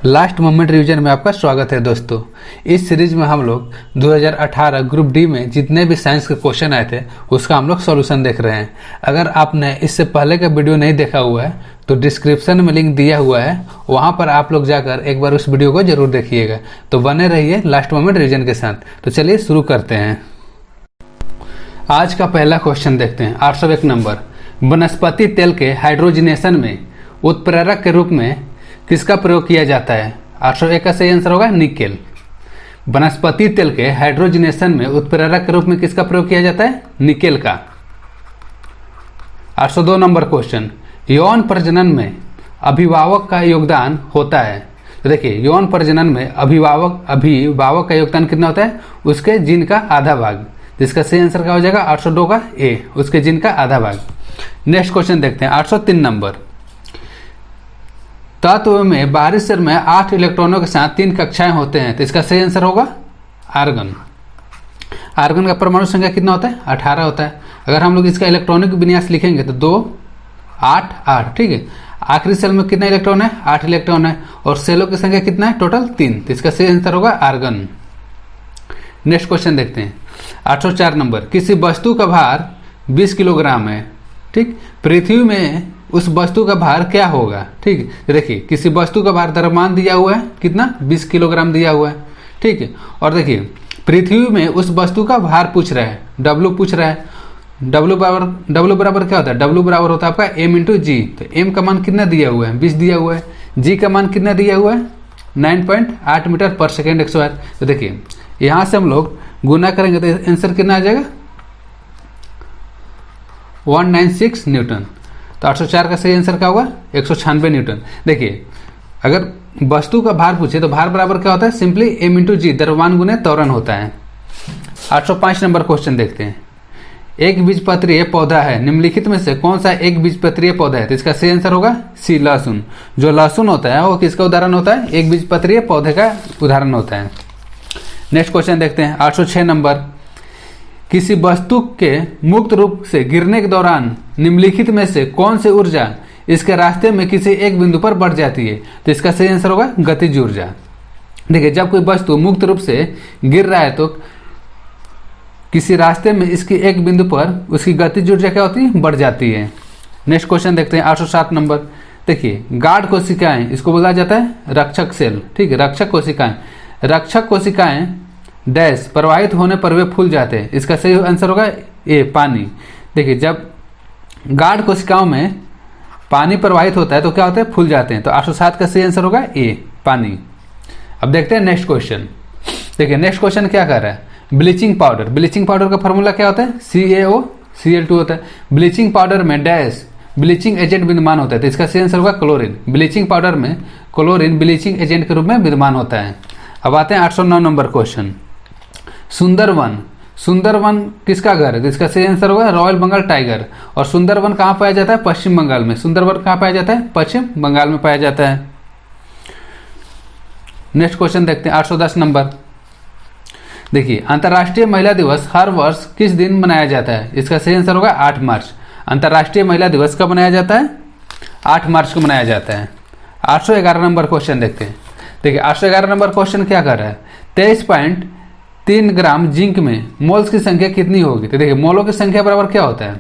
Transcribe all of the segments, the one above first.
Last moment revision में आपका स्वागत है दोस्तों। इस सीरीज में हम लोग 2018 ग्रुप डी में जितने भी साइंस के क्वेश्चन आए थे उसका हम लोग सॉल्यूशन देख रहे हैं। अगर आपने इससे पहले का वीडियो नहीं देखा हुआ है तो डिस्क्रिप्शन में लिंक दिया हुआ है, वहाँ पर आप लोग जाकर एक बार उस वीडियो को जरूर देखिएगा। तो बने रहिए लास्ट मोमेंट रिवीजन के साथ। तो चलिए शुरू करते हैं। आज का पहला क्वेश्चन देखते हैं। 801 नंबर, वनस्पति तेल के हाइड्रोजनेशन में उत्प्रेरक के रूप में किसका प्रयोग किया जाता है? 801 का सही आंसर होगा निकेल। वनस्पति तेल के हाइड्रोजनेशन में उत्प्रेरक के रूप में किसका प्रयोग किया जाता है? निकेल का। 802 नंबर क्वेश्चन, यौन प्रजनन में अभिभावक का योगदान होता है। तो देखिए, यौन प्रजनन में अभिभावक का योगदान कितना होता है? उसके जीन का आधा भाग, जिसका सही आंसर क्या हो जाएगा? 802 का ए, उसके जीन का आधा भाग। नेक्स्ट क्वेश्चन देखते हैं। 803 नंबर, तत्व में बाहरी शरीर में 8 इलेक्ट्रॉनों के साथ 3 कक्षाएं होते हैं, तो इसका सही आंसर होगा आर्गन। आर्गन का परमाणु संख्या कितना होता है? 18 होता है। अगर हम लोग इसका इलेक्ट्रॉनिक विन्यास लिखेंगे तो 2 8 8, ठीक है। आखिरी सेल में कितना इलेक्ट्रॉन है? 8 इलेक्ट्रॉन है। और सेलों की संख्या कितना है? टोटल 3, तो इसका सही आंसर होगा आर्गन। नेक्स्ट क्वेश्चन देखते हैं। 804 नंबर, किसी वस्तु का भार 20 किलोग्राम है, ठीक। पृथ्वी में उस वस्तु का भार क्या होगा? ठीक, देखिए किसी वस्तु का भार द्रव्यमान दिया हुआ है, कितना? 20 किलोग्राम दिया हुआ है, ठीक है। और देखिए पृथ्वी में उस वस्तु का भार पूछ रहा है, डब्ल्यू पूछ रहा है। डब्ल्यू बराबर क्या होता है? डब्ल्यू बराबर होता है आपका एम इंटू जी। तो एम का मान कितना दिया हुआ है? 20 दिया हुआ है। जी का मान कितना दिया हुआ है? 9.8 मीटर पर सेकेंड स्क्वायर। तो देखिए यहाँ से हम लोग गुना करेंगे तो आंसर कितना आ जाएगा? 196 न्यूटन। तो 804 का सही आंसर क्या होगा? 196 न्यूटन। देखिए अगर वस्तु का भार पूछे तो भार बराबर क्या होता है? सिंपली एम इंटू जी, द्रव्यमान गुने त्वरण होता है। 805 नंबर क्वेश्चन देखते हैं। एक बीजपत्रीय पौधा है, निम्नलिखित में से कौन सा एक बीजपत्रीय पौधा है? तो इसका सही आंसर होगा सी, लहसुन। जो लहसुन होता है वो किसका उदाहरण होता है? एक बीजपत्रीय पौधे का उदाहरण होता है। नेक्स्ट क्वेश्चन देखते हैं। 806 नंबर, किसी वस्तु के मुक्त रूप से गिरने के दौरान निम्नलिखित में से कौन सी ऊर्जा इसके रास्ते में किसी एक बिंदु पर बढ़ जाती है? तो इसका सही आंसर होगा गतिज ऊर्जा। देखिए जब कोई वस्तु मुक्त रूप से गिर रहा है तो किसी रास्ते में इसकी एक बिंदु पर उसकी गतिज ऊर्जा क्या होती है? बढ़ जाती है। नेक्स्ट क्वेश्चन देखते हैं। 807 नंबर, देखिए गार्ड कोशिकाएं, इसको बोला जाता है रक्षक सेल, ठीक है। रक्षक कोशिकाएं, रक्षक कोशिकाएं डैश प्रवाहित होने पर वे फूल जाते हैं। इसका सही आंसर होगा ए, पानी। देखिए जब गार्ड कोशिकाओं में पानी प्रवाहित होता है तो क्या होता है? फूल जाते हैं। तो 807 का सही आंसर होगा ए, पानी। अब देखते हैं नेक्स्ट क्वेश्चन। देखिए नेक्स्ट क्वेश्चन क्या कर रहा है? Bleaching powder. ब्लीचिंग पाउडर का फॉर्मूला क्या होता है? CaOCl2 होता है। ब्लीचिंग पाउडर में डैश ब्लीचिंग एजेंट विद्यमान होता है, तो इसका सही आंसर होगा क्लोरीन। ब्लीचिंग पाउडर में क्लोरीन ब्लीचिंग एजेंट के रूप में विद्यमान होता है। अब आते हैं 809 नंबर क्वेश्चन। सुंदरवन, सुंदरवन किसका घर है? तो इसका सही आंसर होगा रॉयल बंगाल टाइगर। और सुंदरवन कहाँ पाया जाता है? पश्चिम बंगाल में। सुंदरवन कहाँ पाया जाता है? पश्चिम बंगाल में पाया जाता है। नेक्स्ट क्वेश्चन देखते हैं। 810 नंबर, देखिए अंतर्राष्ट्रीय महिला दिवस हर वर्ष किस दिन मनाया जाता है? इसका सही आंसर होगा 8 मार्च। अंतर्राष्ट्रीय महिला दिवस कब मनाया जाता है? 8 मार्च को मनाया जाता है। 811 नंबर क्वेश्चन देखते हैं। देखिए 811 नंबर क्वेश्चन क्या कर रहा है? 23.3 ग्राम जिंक में मोल्स की संख्या कितनी होगी? तो देखिए मोलों की संख्या बराबर क्या होता है?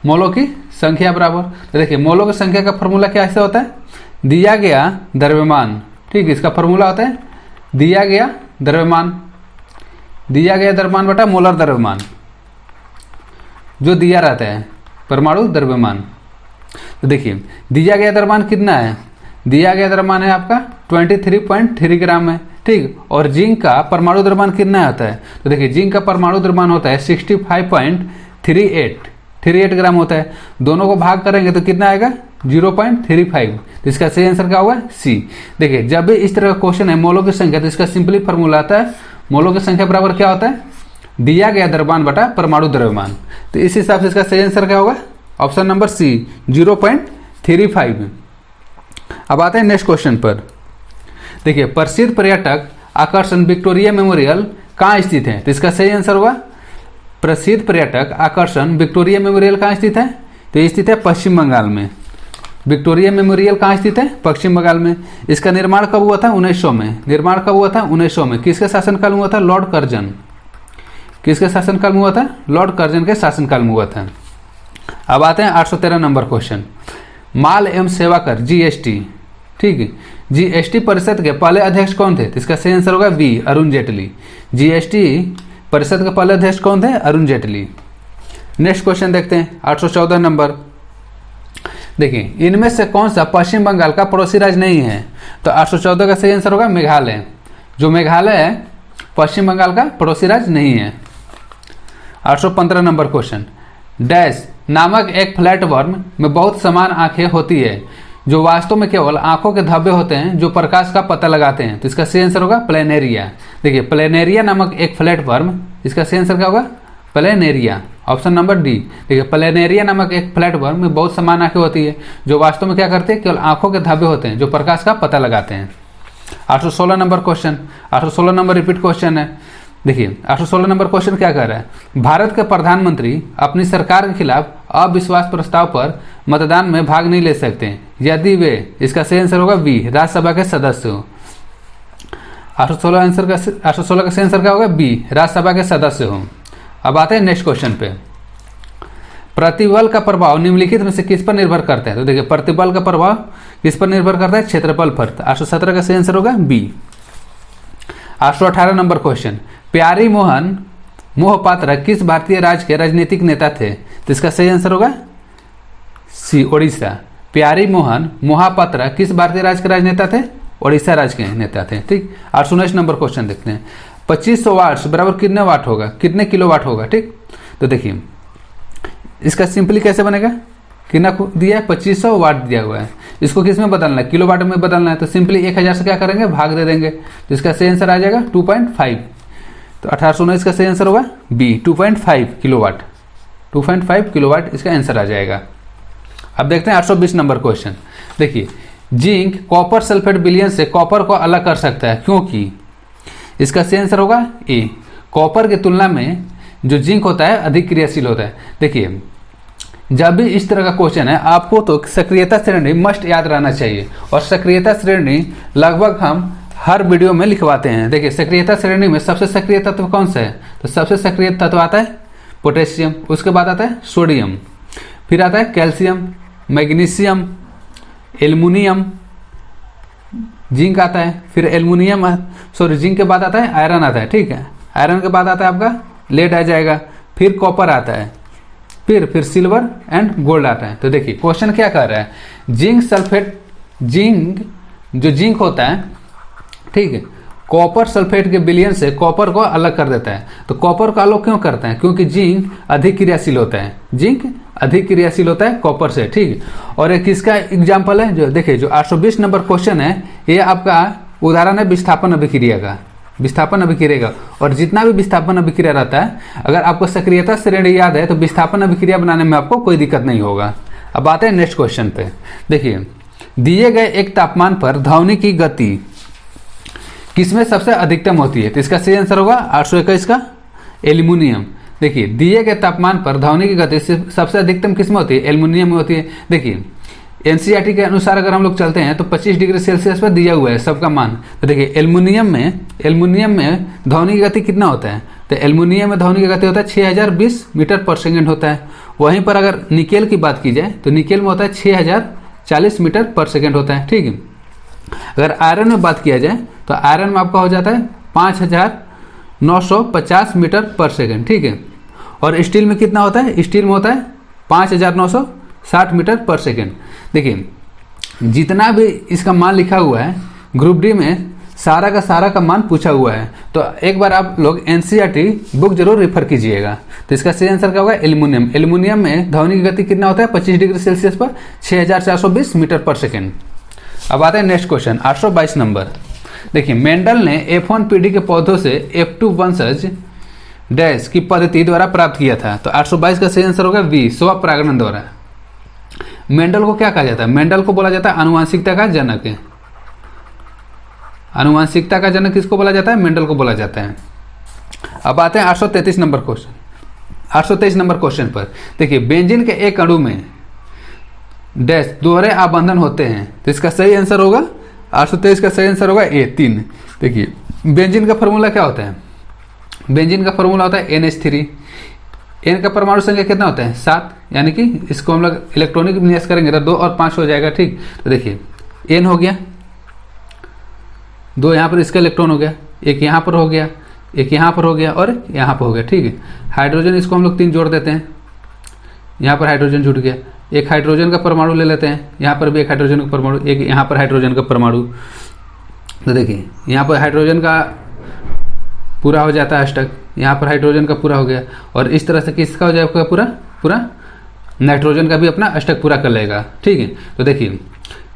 मोलों की संख्या बराबर, तो देखिए मोलों की संख्या का फॉर्मूला क्या ऐसे होता है? दिया गया द्रव्यमान, ठीक। इसका फॉर्मूला होता है दिया गया द्रव्यमान, दिया गया द्रव्यमान बटा मोलर द्रव्यमान, जो दिया रहता है परमाणु द्रव्यमान। तो देखिए दिया गया द्रव्यमान कितना है? दिया गया द्रव्यमान है आपका 23.3 ग्राम है, ठीक। और जिंक का परमाणु द्रव्यमान कितना होता है? तो देखिए जिंक का परमाणु द्रव्यमान होता है 65.38 ग्राम होता है। दोनों को भाग करेंगे तो कितना आएगा? 0.35। तो इसका सही आंसर क्या होगा? सी। देखिए जब भी इस तरह का क्वेश्चन है मोलों की संख्या, तो इसका सिंपली फॉर्मूला आता है मोलों की संख्या बराबर क्या होता है? दिया गया द्रव्यमान बटा परमाणु द्रव्यमान। तो इस हिसाब से इसका सही आंसर क्या होगा? Option number C, 0.35। अब आते हैं नेक्स्ट क्वेश्चन पर। देखिए प्रसिद्ध पर्यटक आकर्षण विक्टोरिया मेमोरियल कहाँ स्थित है? तो इसका सही आंसर होगा प्रसिद्ध पर्यटक आकर्षण विक्टोरिया मेमोरियल कहाँ स्थित है? तो ये स्थित है पश्चिम बंगाल में। विक्टोरिया मेमोरियल कहाँ स्थित है? पश्चिम बंगाल में। इसका निर्माण कब हुआ था? 1900 में। निर्माण कब हुआ था? 1900 में। किसके शासनकाल में हुआ था? Lord Curzon. किसके शासनकाल में हुआ था? लॉर्ड कर्जन के शासनकाल में हुआ था। अब आते हैं 813 नंबर क्वेश्चन। माल एवं सेवा कर जीएसटी, ठीक है, जीएसटी परिषद के पहले अध्यक्ष कौन थे? तो इसका सही आंसर होगा बी, अरुण जेटली। जीएसटी परिषद के पहले अध्यक्ष कौन थे? अरुण जेटली। नेक्स्ट क्वेश्चन देखते हैं 814 नंबर। देखिए, इनमें से कौन सा पश्चिम बंगाल का पड़ोसी राज्य नहीं है? तो 814 का सही आंसर होगा मेघालय। जो मेघालय है पश्चिम बंगाल का पड़ोसी राज्य नहीं है। 815 नंबर क्वेश्चन। डैश नामक एक प्लेटफॉर्म में बहुत समान आंखें होती है जो वास्तव में केवल आंखों के धब्बे होते हैं जो प्रकाश का पता लगाते हैं। तो इसका सही आंसर होगा प्लेनेरिया। देखिए, प्लेनेरिया नामक एक प्लेटफॉर्म, इसका सही आंसर क्या होगा? Planaria, option number D. देखिए, प्लेनेरिया नामक एक प्लेटफॉर्म में बहुत समान आंखें होती है जो वास्तव में क्या करते हैं? केवल आंखों के धब्बे होते हैं जो प्रकाश का पता लगाते हैं। 816 number question. 816 number repeat question है। देखिए, 816 नंबर क्वेश्चन क्या कह रहा है? भारत के प्रधानमंत्री अपनी सरकार के खिलाफ अविश्वास प्रस्ताव पर मतदान में भाग नहीं ले सकते यदि वे, इसका सही आंसर होगा बी, राज्यसभा के सदस्य हो। 816 का सही आंसर क्या होगा? बी, राज्यसभा के सदस्य हो। अब आते हैं नेक्स्ट क्वेश्चन पे। प्रतिबल का प्रभाव निम्नलिखित में से किस पर निर्भर करता है? तो देखिए, प्रतिबल का प्रभाव किस पर निर्भर करता है? क्षेत्रफल पर। 817 का सही आंसर होगा बी। 818 number question. प्यारी मोहन मोहपात्रा किस भारतीय राज्य के राजनीतिक नेता थे? तो इसका सही आंसर होगा सी, ओडिशा। प्यारी मोहन मोहपात्रा किस भारतीय राज्य के राजनेता थे? ओडिशा राज्य के नेता थे। ठीक। 819 नंबर क्वेश्चन देखते हैं। 2500 वाट्स बराबर कितने वाट होगा? कितने किलो वाट होगा? ठीक, तो देखिए इसका सिंपली कैसे बनेगा? कितना दिया है? 2500 वाट दिया हुआ है। इसको किस में बदलना है? किलो वाट में बदलना है। तो सिंपली 1000 से क्या करेंगे? भाग दे देंगे। तो इसका सही आंसर आ जाएगा 2.5। तो 1819 का सही आंसर होगा बी, 2.5 किलोवाट। 2.5 किलोवाट इसका आंसर आ जाएगा। अब देखते हैं 820 नंबर क्वेश्चन। देखिए, जिंक कॉपर सल्फेट विलयन से कॉपर को अलग कर सकता है क्योंकि, इसका सही आंसर होगा ए, कॉपर की तुलना में जो जिंक होता है अधिक क्रियाशील होता है। देखिए, जब भी इस तरह का क्वेश्चन है आपको तो सक्रियता श्रेणी मस्ट याद रहना चाहिए, और सक्रियता श्रेणी लगभग हम हर वीडियो में लिखवाते हैं। देखिए, सक्रियता श्रेणी में सबसे सक्रिय तत्व कौन सा है? तो सबसे सक्रिय तत्व आता है पोटेशियम, उसके बाद आता है सोडियम, फिर आता है कैल्शियम, मैग्नीशियम, एल्युमिनियम, जिंक आता है, फिर एल्युमिनियम जिंक के बाद आता है आयरन आता है। ठीक है, आयरन के बाद आता है आपका लेड आ जाएगा, फिर कॉपर आता है, फिर सिल्वर एंड गोल्ड आता है। तो देखिए क्वेश्चन क्या कर रहा है? जिंक सल्फेट, जो जिंक होता है, ठीक है, कॉपर सल्फेट के विलयन से कॉपर को अलग कर देता है। तो कॉपर को अलग क्यों करता है? क्योंकि जिंक अधिक क्रियाशील होता है। जिंक अधिक क्रियाशील होता है कॉपर से। ठीक, और एक किसका एग्जाम्पल है? जो देखिए, जो 820 नंबर क्वेश्चन है ये आपका उदाहरण है विस्थापन अभिक्रिया का। विस्थापन अभिक्रिया, और जितना भी विस्थापन अभिक्रिया रहता है, अगर आपको सक्रियता श्रेणी याद है तो विस्थापन अभिक्रिया बनाने में आपको कोई दिक्कत नहीं होगा। अब आते हैं नेक्स्ट क्वेश्चन पे। देखिए, दिए गए एक तापमान पर ध्वनि की गति किसमें सबसे अधिकतम होती है? तो इसका सही आंसर होगा 821 का एल्युमिनियम। देखिए, दिए गए तापमान पर ध्वनि की गति सबसे अधिकतम किसमें होती है? एल्युमिनियम में होती है। देखिए, एनसीईआरटी के अनुसार अगर हम लोग चलते हैं तो 25 डिग्री सेल्सियस पर दिया हुआ है सबका मान। तो देखिए, एल्युमिनियम में ध्वनि की गति कितना होता है? तो एल्युमिनियम में ध्वनि की गति होता है 6020 मीटर पर सेकेंड होता है। वहीं पर अगर निकेल की बात की जाए तो निकेल में होता है 6040 मीटर पर सेकेंड होता है। ठीक है, अगर आयरन में बात किया जाए तो आयरन में आपका हो जाता है 5950 मीटर पर सेकेंड। ठीक है, और स्टील में कितना होता है? स्टील में होता है 5960 मीटर पर सेकेंड। देखिए, जितना भी इसका मान लिखा हुआ है ग्रुप डी में सारा का मान पूछा हुआ है, तो एक बार आप लोग एनसीईआरटी बुक जरूर रेफर कीजिएगा। तो इसका सही आंसर क्या होगा? एल्युमिनियम। एल्युमिनियम में ध्वनि की गति कितना होता है? 25 डिग्री सेल्सियस पर 6420 मीटर पर सेकेंड। अब आते हैं नेक्स्ट क्वेश्चन 822 नंबर। देखिए, मेंडल ने F1 पीढ़ी के पौधों से F2 वंशज डैश की पद्धति द्वारा प्राप्त किया था। तो 822 का सही आंसर होगा बी, स्वपरागण द्वारा। मेंडल को क्या कहा जाता है? मेंडल को बोला जाता है आनुवंशिकता का जनक। आनुवंशिकता का जनक किसको बोला जाता है? मेंडल को बोला जाता है। अब आते हैं 833 नंबर क्वेश्चन। 823 नंबर क्वेश्चन पर देखिए, बेंजीन के एक अणु में डैश दोहरे आबंधन होते हैं, तो इसका सही आंसर होगा 823 का सही आंसर होगा ए 3। देखिए बेंजीन का फॉर्मूला क्या होता है, बेंजीन का फॉर्मूला होता है NH3। एन का परमाणु संख्या कितना होता है 7, यानी कि इसको हम लोग इलेक्ट्रॉनिक विन्यास करेंगे तो 2 और 5 हो जाएगा। ठीक, तो देखिए एन हो गया, 2 यहाँ पर इसका इलेक्ट्रॉन हो गया, एक यहाँ पर हो गया, एक यहाँ पर हो गया और यहाँ पर हो गया। ठीक है, हाइड्रोजन इसको हम लोग 3 जोड़ देते हैं, यहाँ पर हाइड्रोजन जुट गया। एक हाइड्रोजन का परमाणु ले लेते हैं, यहाँ पर भी एक हाइड्रोजन का परमाणु, एक यहाँ पर हाइड्रोजन का परमाणु। तो देखिए यहाँ पर हाइड्रोजन का पूरा हो जाता है अष्टक, यहाँ पर हाइड्रोजन का पूरा हो गया, और इस तरह से किसका हो जाएगा पूरा पूरा नाइट्रोजन का भी अपना अष्टक पूरा कर लेगा। ठीक है, तो देखिए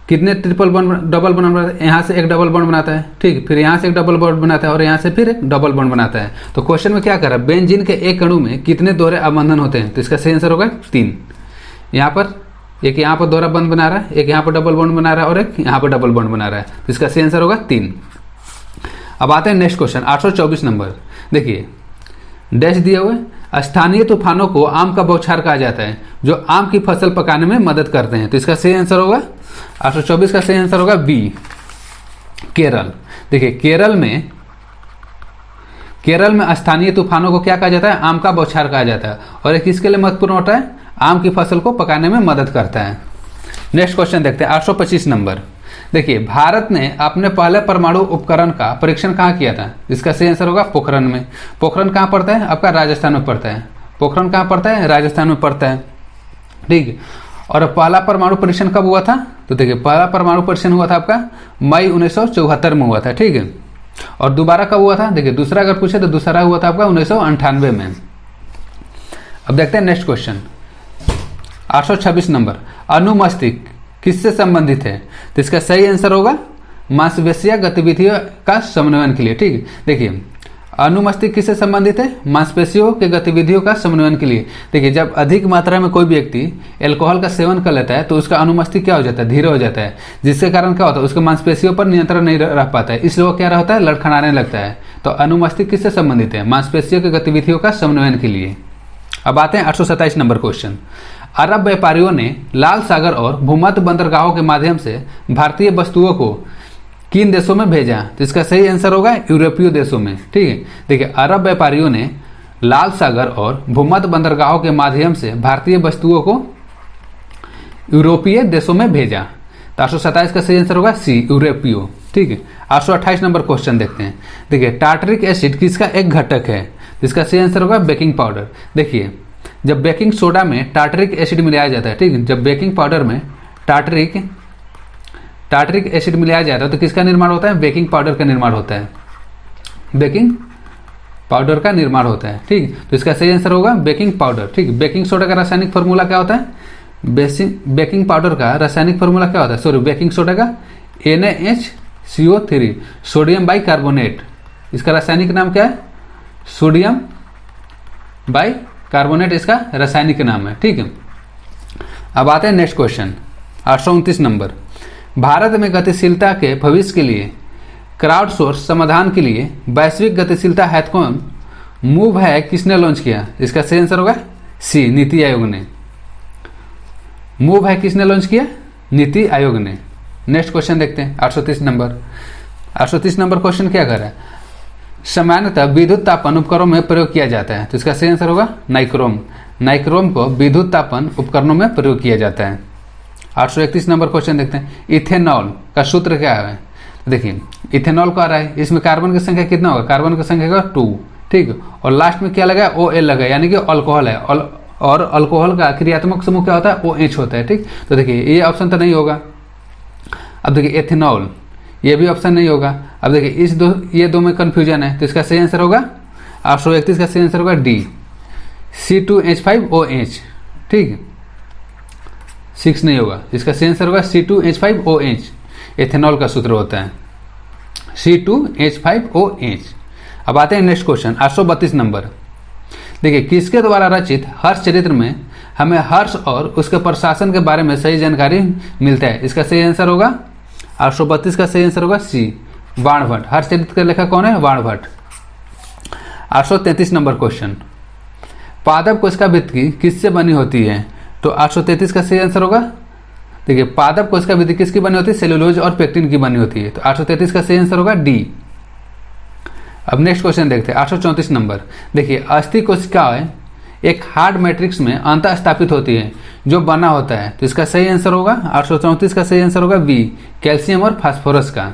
कितने ट्रिपल बॉन्ड डबल बॉन्ड बनाता है, यहाँ से एक डबल बॉन्ड बनाता है, ठीक, फिर यहाँ से एक डबल बॉन्ड बनाता है और यहाँ से फिर एक डबल बॉन्ड बनाता है। तो क्वेश्चन में क्या कर रहा है, बेंजीन के एक अणु में कितने दोहरे आबंधन होते हैं, तो इसका सही आंसर होगा 3। यहाँ पर एक यहाँ पर दोहरा बॉन्ड बना रहा है, एक यहाँ पर डबल बॉन्ड बना रहा है और एक यहाँ पर डबल बॉन्ड बना रहा है, तो इसका सही आंसर होगा 3। अब आते हैं नेक्स्ट क्वेश्चन 824 नंबर। देखिए डैश दिए हुए, स्थानीय तूफानों को आम का बौछार कहा जाता है जो आम की फसल पकाने में मदद करते हैं, तो इसका सही आंसर होगा 824 का सही आंसर होगा बी केरल। देखिए केरल में स्थानीय तूफानों को क्या कहा जाता है, आम का बौछार कहा जाता है, और एक किसके लिए महत्वपूर्ण होता है, आम की फसल को पकाने में मदद करता है। नेक्स्ट क्वेश्चन देखते हैं 825 नंबर। देखिए भारत ने अपने पहले परमाणु उपकरण का परीक्षण कहाँ किया था, इसका सही आंसर होगा पोखरण में। पोखरण कहाँ पड़ता है, आपका राजस्थान में पड़ता है। पोखरण कहाँ पड़ता है, राजस्थान में पड़ता है। ठीक, और पहला परमाणु परीक्षण कब हुआ था, तो देखिए पहला परमाणु परीक्षण हुआ था आपका मई 1974 में हुआ था। ठीक है, और दोबारा कब हुआ था, देखिए दूसरा अगर पूछे तो दूसरा हुआ था आपका 1998 में। अब देखते हैं नेक्स्ट क्वेश्चन 826 नंबर। अनुमस्तिष्क किससे संबंधित है, तो इसका सही आंसर होगा मांसपेशिया गतिविधियों का समन्वयन के लिए। ठीक, देखिए अनुमस्तिष्क किससे संबंधित है, मांसपेशियों के गतिविधियों का समन्वयन के लिए। देखिए जब अधिक मात्रा में कोई व्यक्ति अल्कोहल का सेवन कर लेता है तो उसका अनुमस्तिष्क क्या हो जाता है, धीरे हो जाता है, जिसके कारण क्या होता है, उसके मांसपेशियों पर नियंत्रण नहीं रह पाता है, इसलिए वो क्या रहता है, लड़खड़ाने लगता है। तो अनुमस्तिष्क किससे संबंधित है, मांसपेशियों की गतिविधियों का समन्वयन के लिए। अब आते हैं 827 नंबर क्वेश्चन। अरब व्यापारियों ने लाल सागर और भूमध्य बंदरगाहों के माध्यम से भारतीय वस्तुओं को किन देशों में भेजा, तो इसका सही आंसर होगा यूरोपीय देशों में। ठीक है, देखिए अरब व्यापारियों ने लाल सागर और भूमध्य बंदरगाहों के माध्यम से भारतीय वस्तुओं को यूरोपीय देशों में भेजा, तो 827 का सही आंसर होगा सी यूरोपीय। ठीक है, 828 नंबर क्वेश्चन देखते हैं। देखिए टार्टरिक एसिड किसका एक घटक है, इसका सही आंसर होगा बेकिंग पाउडर। देखिए जब बेकिंग सोडा में टार्टरिक एसिड मिलाया जाता है, ठीक है, जब बेकिंग पाउडर में टार्टरिक एसिड मिलाया जाता है तो किसका निर्माण होता है, बेकिंग पाउडर का निर्माण होता है, बेकिंग पाउडर का निर्माण होता है। ठीक, तो इसका सही आंसर होगा बेकिंग पाउडर। ठीक, बेकिंग सोडा का रासायनिक फार्मूला क्या होता है, बेकिंग पाउडर का रासायनिक फार्मूला क्या होता है, सॉरी बेकिंग सोडा का NaHCO3 सोडियम बाई कार्बोनेट, इसका रासायनिक नाम क्या है, सोडियम बाई कार्बोनेट इसका रासायनिक नाम है। ठीक है, अब आते हैं नेक्स्ट क्वेश्चन 829 नंबर। भारत में गतिशीलता के भविष्य के लिए क्राउड सोर्स समाधान के लिए वैश्विक गतिशीलता हैथकॉन मूव है किसने लॉन्च किया, इसका सही आंसर होगा सी नीति आयोग ने। मूव है किसने लॉन्च किया, नीति आयोग ने। नेक्स्ट क्वेश्चन देखते हैं 830 नंबर। 830 नंबर क्वेश्चन क्या कर रहा है, सामान्यतः विद्युत तापन उपकरणों में प्रयोग किया जाता है, तो इसका सही आंसर होगा नाइक्रोम। नाइक्रोम को विद्युत तापन उपकरणों में प्रयोग किया जाता है। 831 नंबर क्वेश्चन देखते हैं। इथेनॉल का सूत्र क्या है, देखिए इथेनॉल का आ रहा है, इसमें कार्बन की संख्या कितना होगा, कार्बन की संख्या होगा 2। ठीक, और लास्ट में क्या लगा, OL लगा, यानी कि अल्कोहल है, और अल्कोहल का क्रियात्मक समूह क्या होता है, OH होता है। ठीक, तो देखिए ये ऑप्शन तो नहीं होगा। अब देखिए एथेनॉल, ये भी ऑप्शन नहीं होगा। अब देखिए ये दो में कंफ्यूजन है, तो इसका सही आंसर होगा 831 का सही आंसर होगा डी C2H5OH। ठीक, 6 नहीं होगा, इसका सही आंसर होगा C2H5OH, एथेनॉल का सूत्र होता है C2H5OH। अब आते हैं नेक्स्ट क्वेश्चन 832 नंबर। देखिए किसके द्वारा रचित हर्ष चरित्र में हमें हर्ष और उसके प्रशासन के बारे में सही जानकारी मिलता है, इसका सही आंसर होगा 832 का सही आंसर होगा सी बाणभट्ट। हर्ष चरित्र का लेखक कौन है, बाणभट्ट। 833 number question. पादप कोशिका भित्ति किससे बनी होती है, तो 833 का सही आंसर होगा देखिए पादप कोशिका विधि किसकी बनी होती है, सेलुलोज और पेक्टिन की बनी होती है। तो 833 का सही आंसर होगा डी। अब नेक्स्ट क्वेश्चन देखते हैं 834 नंबर। देखिए अस्थि कोशिकाएं एक हार्ड मैट्रिक्स में अंतः स्थापित होती है जो बना होता है। तो इसका सही आंसर होगा 834 का सही आंसर होगा बी, कैल्शियम और फास्फोरस का।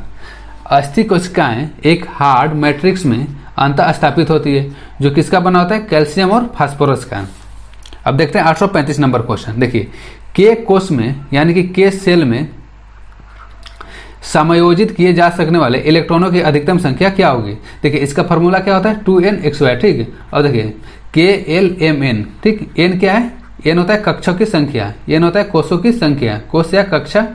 अस्थि कोशिकाएं एक हार्ड मैट्रिक्स में अंतः स्थापित होती है जो किसका बना होता है, कैल्शियम और फास्फोरस का। अब देखते हैं 835 नंबर क्वेश्चन। देखिए के कोष में यानी कि के सेल में समायोजित किए जा सकने वाले इलेक्ट्रॉनों की अधिकतम संख्या क्या होगी। देखिए इसका फॉर्मूला क्या होता है, 2n(xy), ठीक है। और देखिए KLMN, ठीक, n क्या है, n होता है कक्षों की संख्या, n होता है कोषों की संख्या, कोष या कक्षा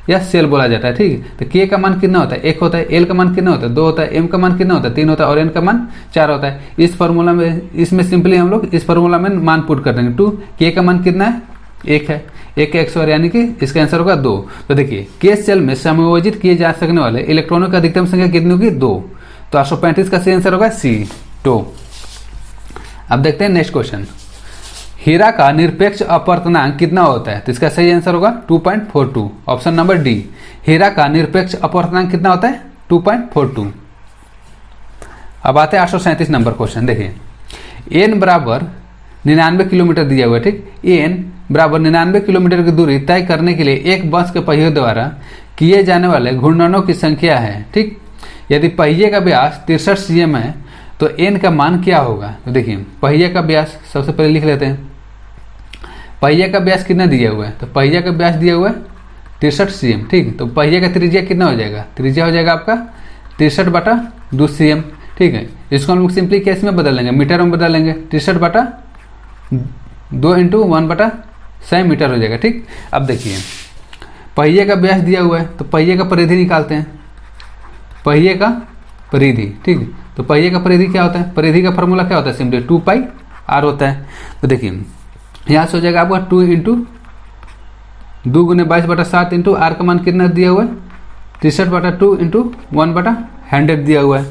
या सेल बोला जाता है, ठीक है। तो k का मान कितना होता है, 1 होता है, l का मान कितना होता है, 2 होता है, m का मान कितना होता है, 3 होता है और n का मान 4 होता है। इस फॉर्मूला में, इसमें सिंपली हम लोग इस फॉर्मूला में मान पुट कर देंगे। 2 k का मान कितना है, 1 है, 1 का XY यानी कि इसका आंसर होगा 2। तो देखिए के सेल में समायोजित किए जा सकने वाले इलेक्ट्रॉनों की अधिकतम संख्या कितनी होगी, 2। तो 835 का सही आंसर होगा सी, 2। अब देखते हैं नेक्स्ट क्वेश्चन। हीरा का निरपेक्ष अपवर्तनांक कितना होता है। तो इसका सही आंसर होगा 2.42, ऑप्शन नंबर डी। हीरा का निरपेक्ष अपवर्तनांक कितना होता है, 2.42। अब आते हैं 837 नंबर क्वेश्चन। देखिए n बराबर 99 किलोमीटर दिया हुआ है, ठीक। n बराबर 99 किलोमीटर की दूरी तय करने के लिए एक बस के पहिए द्वारा किए जाने वाले घूर्णनों की संख्या है, ठीक। यदि पहिए का व्यास 63 cm है तो n का मान क्या होगा। तो देखिए पहिए का व्यास सबसे पहले लिख लेते हैं। पहिए का व्यास कितना दिया हुआ है, तो पहिए का व्यास दिया हुआ है 63 cm, ठीक। तो पहिए का त्रिज्या कितना हो जाएगा, त्रिज्या हो जाएगा आपका 63/2 cm, ठीक है। इसको हम लोग सिंपली केस में बदल लेंगे, मीटर में बदल लेंगे, 63/2 × 1/100 मीटर हो जाएगा, ठीक। अब देखिए पहिए का व्यास दिया हुआ है तो पहिए का परिधि निकालते हैं, पहिए का परिधि, ठीक। तो पहिए का परिधि क्या होता है, परिधि का फॉर्मूला क्या होता है, सिंपली 2πr होता है। तो देखिए यहाँ से हो जाएगा आपका 2 × 2 × 22/7 इंटू r का मान कितना दिया हुआ है, 63/2 × 1/100 दिया हुआ है।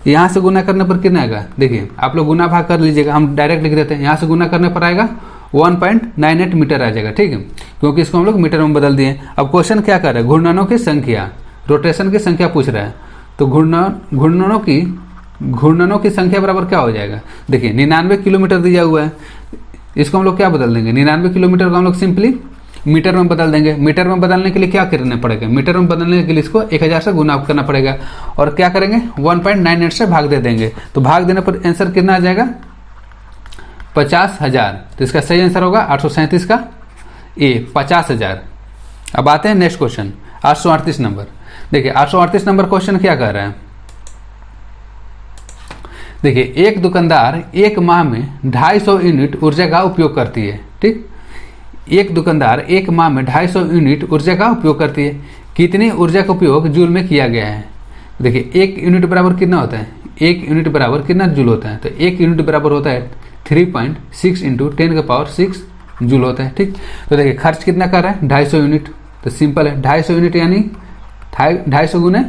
यहाँ से गुना करने पर कितना आएगा, देखिए आप लोग गुना भाग कर लीजिएगा, हम डायरेक्ट लिख देते हैं। यहाँ से गुना करने पर आएगा 1.98 मीटर आ जाएगा, ठीक है, क्योंकि इसको हम लोग मीटर में बदल दिए। अब क्वेश्चन क्या कर रहा है, घूर्णनों की संख्या, रोटेशन की संख्या पूछ रहा है। तो घूर्णनों की संख्या बराबर क्या हो जाएगा, देखिए 99 किलोमीटर दिया हुआ है, इसको हम लोग क्या बदल देंगे, 99 किलोमीटर को हम लोग सिंपली मीटर में बदल देंगे। मीटर में बदलने के लिए क्या करना पड़ेगा, मीटर में बदलने के लिए इसको 1000 से गुना करना पड़ेगा और क्या करेंगे 1.98 से भाग दे देंगे। तो भाग देने पर आंसर कितना आ जाएगा 50,000। तो इसका सही आंसर होगा 837 का ए, 50,000। अब आते हैं नेक्स्ट क्वेश्चन 838 नंबर। देखिए 838 नंबर क्वेश्चन क्या कर रहा है, देखिए एक दुकानदार एक माह में 250 यूनिट ऊर्जा का उपयोग करती है, ठीक। एक दुकानदार एक माह में 250 यूनिट ऊर्जा का उपयोग करती है। कितनी ऊर्जा का उपयोग जूल में किया गया है। देखिए 1 यूनिट बराबर कितना होता है, 1 यूनिट बराबर कितना जूल होता है। तो 1 यूनिट बराबर होता है 3.6 × 10⁻6 जूल होता है, ठीक। तो देखिए खर्च कितना कर रहा है 250 यूनिट। तो सिंपल है 250 यूनिट यानी 250 गुने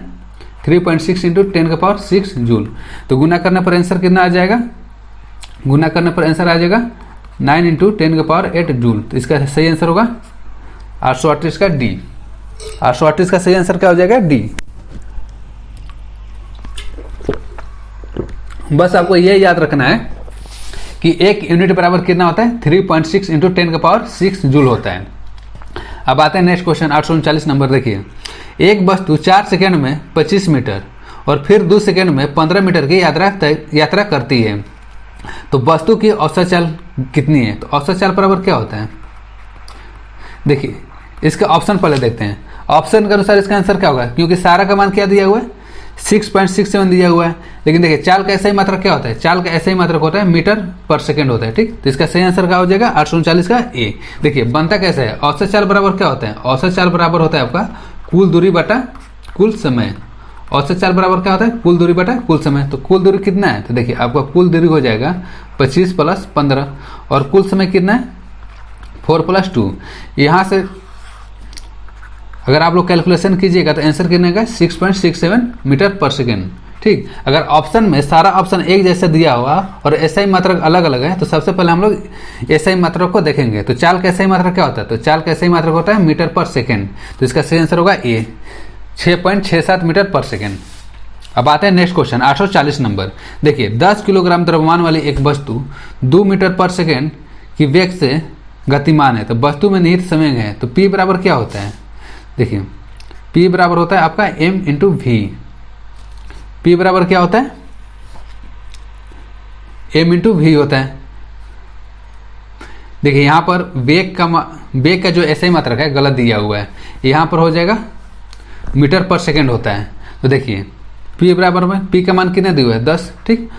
3.6 × 10⁻6 जूल। तो गुना करने पर आंसर कितना आ जाएगा, गुना करने पर आंसर आ जाएगा 9 × 10⁸ जूल। तो इसका सही आंसर होगा 838 का डी। 838 का सही आंसर क्या हो जाएगा, डी। बस आपको यह याद रखना है कि 1 यूनिट बराबर कितना होता है 3.6 × 10⁻6 जूल होता है। अब आते हैं नेक्स्ट क्वेश्चन 839 नंबर। देखिए एक वस्तु 4 सेकेंड में 25 मीटर और फिर 2 सेकेंड में 15 मीटर की यात्रा करती है, तो वस्तु की औसत चाल कितनी है। तो औसत चाल बराबर क्या होता है, देखिए इसका ऑप्शन पहले देखते हैं। ऑप्शन के अनुसार इसका आंसर क्या होगा, क्योंकि सारा का मान क्या दिया हुआ है 6.67 दिया हुआ है। लेकिन देखिए चाल का ऐसा ही मात्रक क्या होता है, चाल का ऐसा ही मात्रक होता है मीटर पर सेकंड होता है, ठीक। तो इसका सही आंसर क्या हो जाएगा 839 का ए। देखिए बनता कैसे है, औसत चाल बराबर क्या होता है, औसत चाल बराबर होता है आपका कुल दूरी बटा कुल समय। औसत चाल बराबर क्या होता है, कुल दूरी बटा कुल समय। तो कुल दूरी कितना है, तो देखिए आपका कुल दूरी हो जाएगा 25 + 15 और कुल समय कितना है 4 + 2। यहाँ से अगर आप लोग कैलकुलेशन कीजिएगा तो आंसर कितना आएगा 6.67 मीटर पर सेकेंड, ठीक। अगर ऑप्शन में सारा ऑप्शन एक जैसा दिया हुआ और एसआई मात्रक अलग अलग है तो सबसे पहले हम लोग एसआई मात्रक को देखेंगे। तो चाल का एसआई मात्रक क्या होता है? तो चाल का एसआई मात्रक होता है मीटर पर सेकेंड। तो इसका सही आंसर होगा ए, 6.67 मीटर पर सेकेंड। अब आते हैं नेक्स्ट क्वेश्चन 840 नंबर। देखिए 10 किलोग्राम द्रव्यमान वाली एक वस्तु 2 मीटर पर सेकेंड की वेग से गतिमान है। तो वस्तु में निहित संवेग है, तो P बराबर क्या होता है? देखिए P बराबर होता है आपका m इंटू वी। P बराबर क्या होता है? m इंटू वी होता है। देखिए यहाँ पर वेग का जो एसआई मात्रक है गलत दिया हुआ है, यहाँ पर हो जाएगा मीटर पर सेकेंड होता है। तो देखिए P बराबर में P का मान कितना दिया हुआ है 10, ठीक,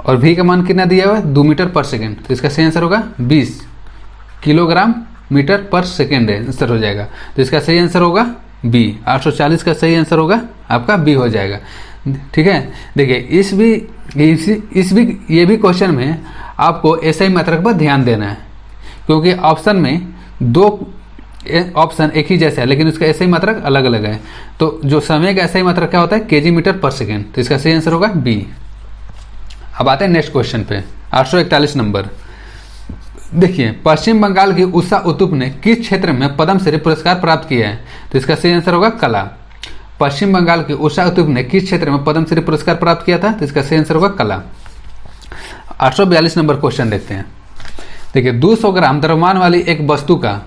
और V का मान कितना दिया हुआ है 2 मीटर पर सेकेंड। तो इसका सही आंसर होगा 20 किलोग्राम मीटर पर सेकेंड है, आंसर हो जाएगा। तो इसका सही आंसर होगा बी, 840 का सही आंसर होगा आपका बी हो जाएगा, ठीक है। देखिए ये भी क्वेश्चन में आपको एसआई मात्रक पर ध्यान देना है, क्योंकि ऑप्शन में दो ऑप्शन एक ही जैसा है लेकिन उसका एसआई मात्रक अलग अलग है। तो जो समय का एसआई मात्रक क्या होता है? केजी मीटर पर सेकेंड। तो इसका सही आंसर होगा बी। अब आते हैं नेक्स्ट क्वेश्चन पे 841 नंबर। देखिए पश्चिम बंगाल की उषा उत्तुप ने किस क्षेत्र में पद्मश्री पुरस्कार प्राप्त किया है? तो इसका सही आंसर होगा कला। पश्चिम बंगाल की उषा उत्तुप ने किस क्षेत्र में पद्मश्री पुरस्कार प्राप्त किया था? तो इसका सही आंसर होगा कला। 842 नंबर क्वेश्चन देखते हैं। देखिए 200 ग्राम द्रव्यमान वाली एक वस्तु का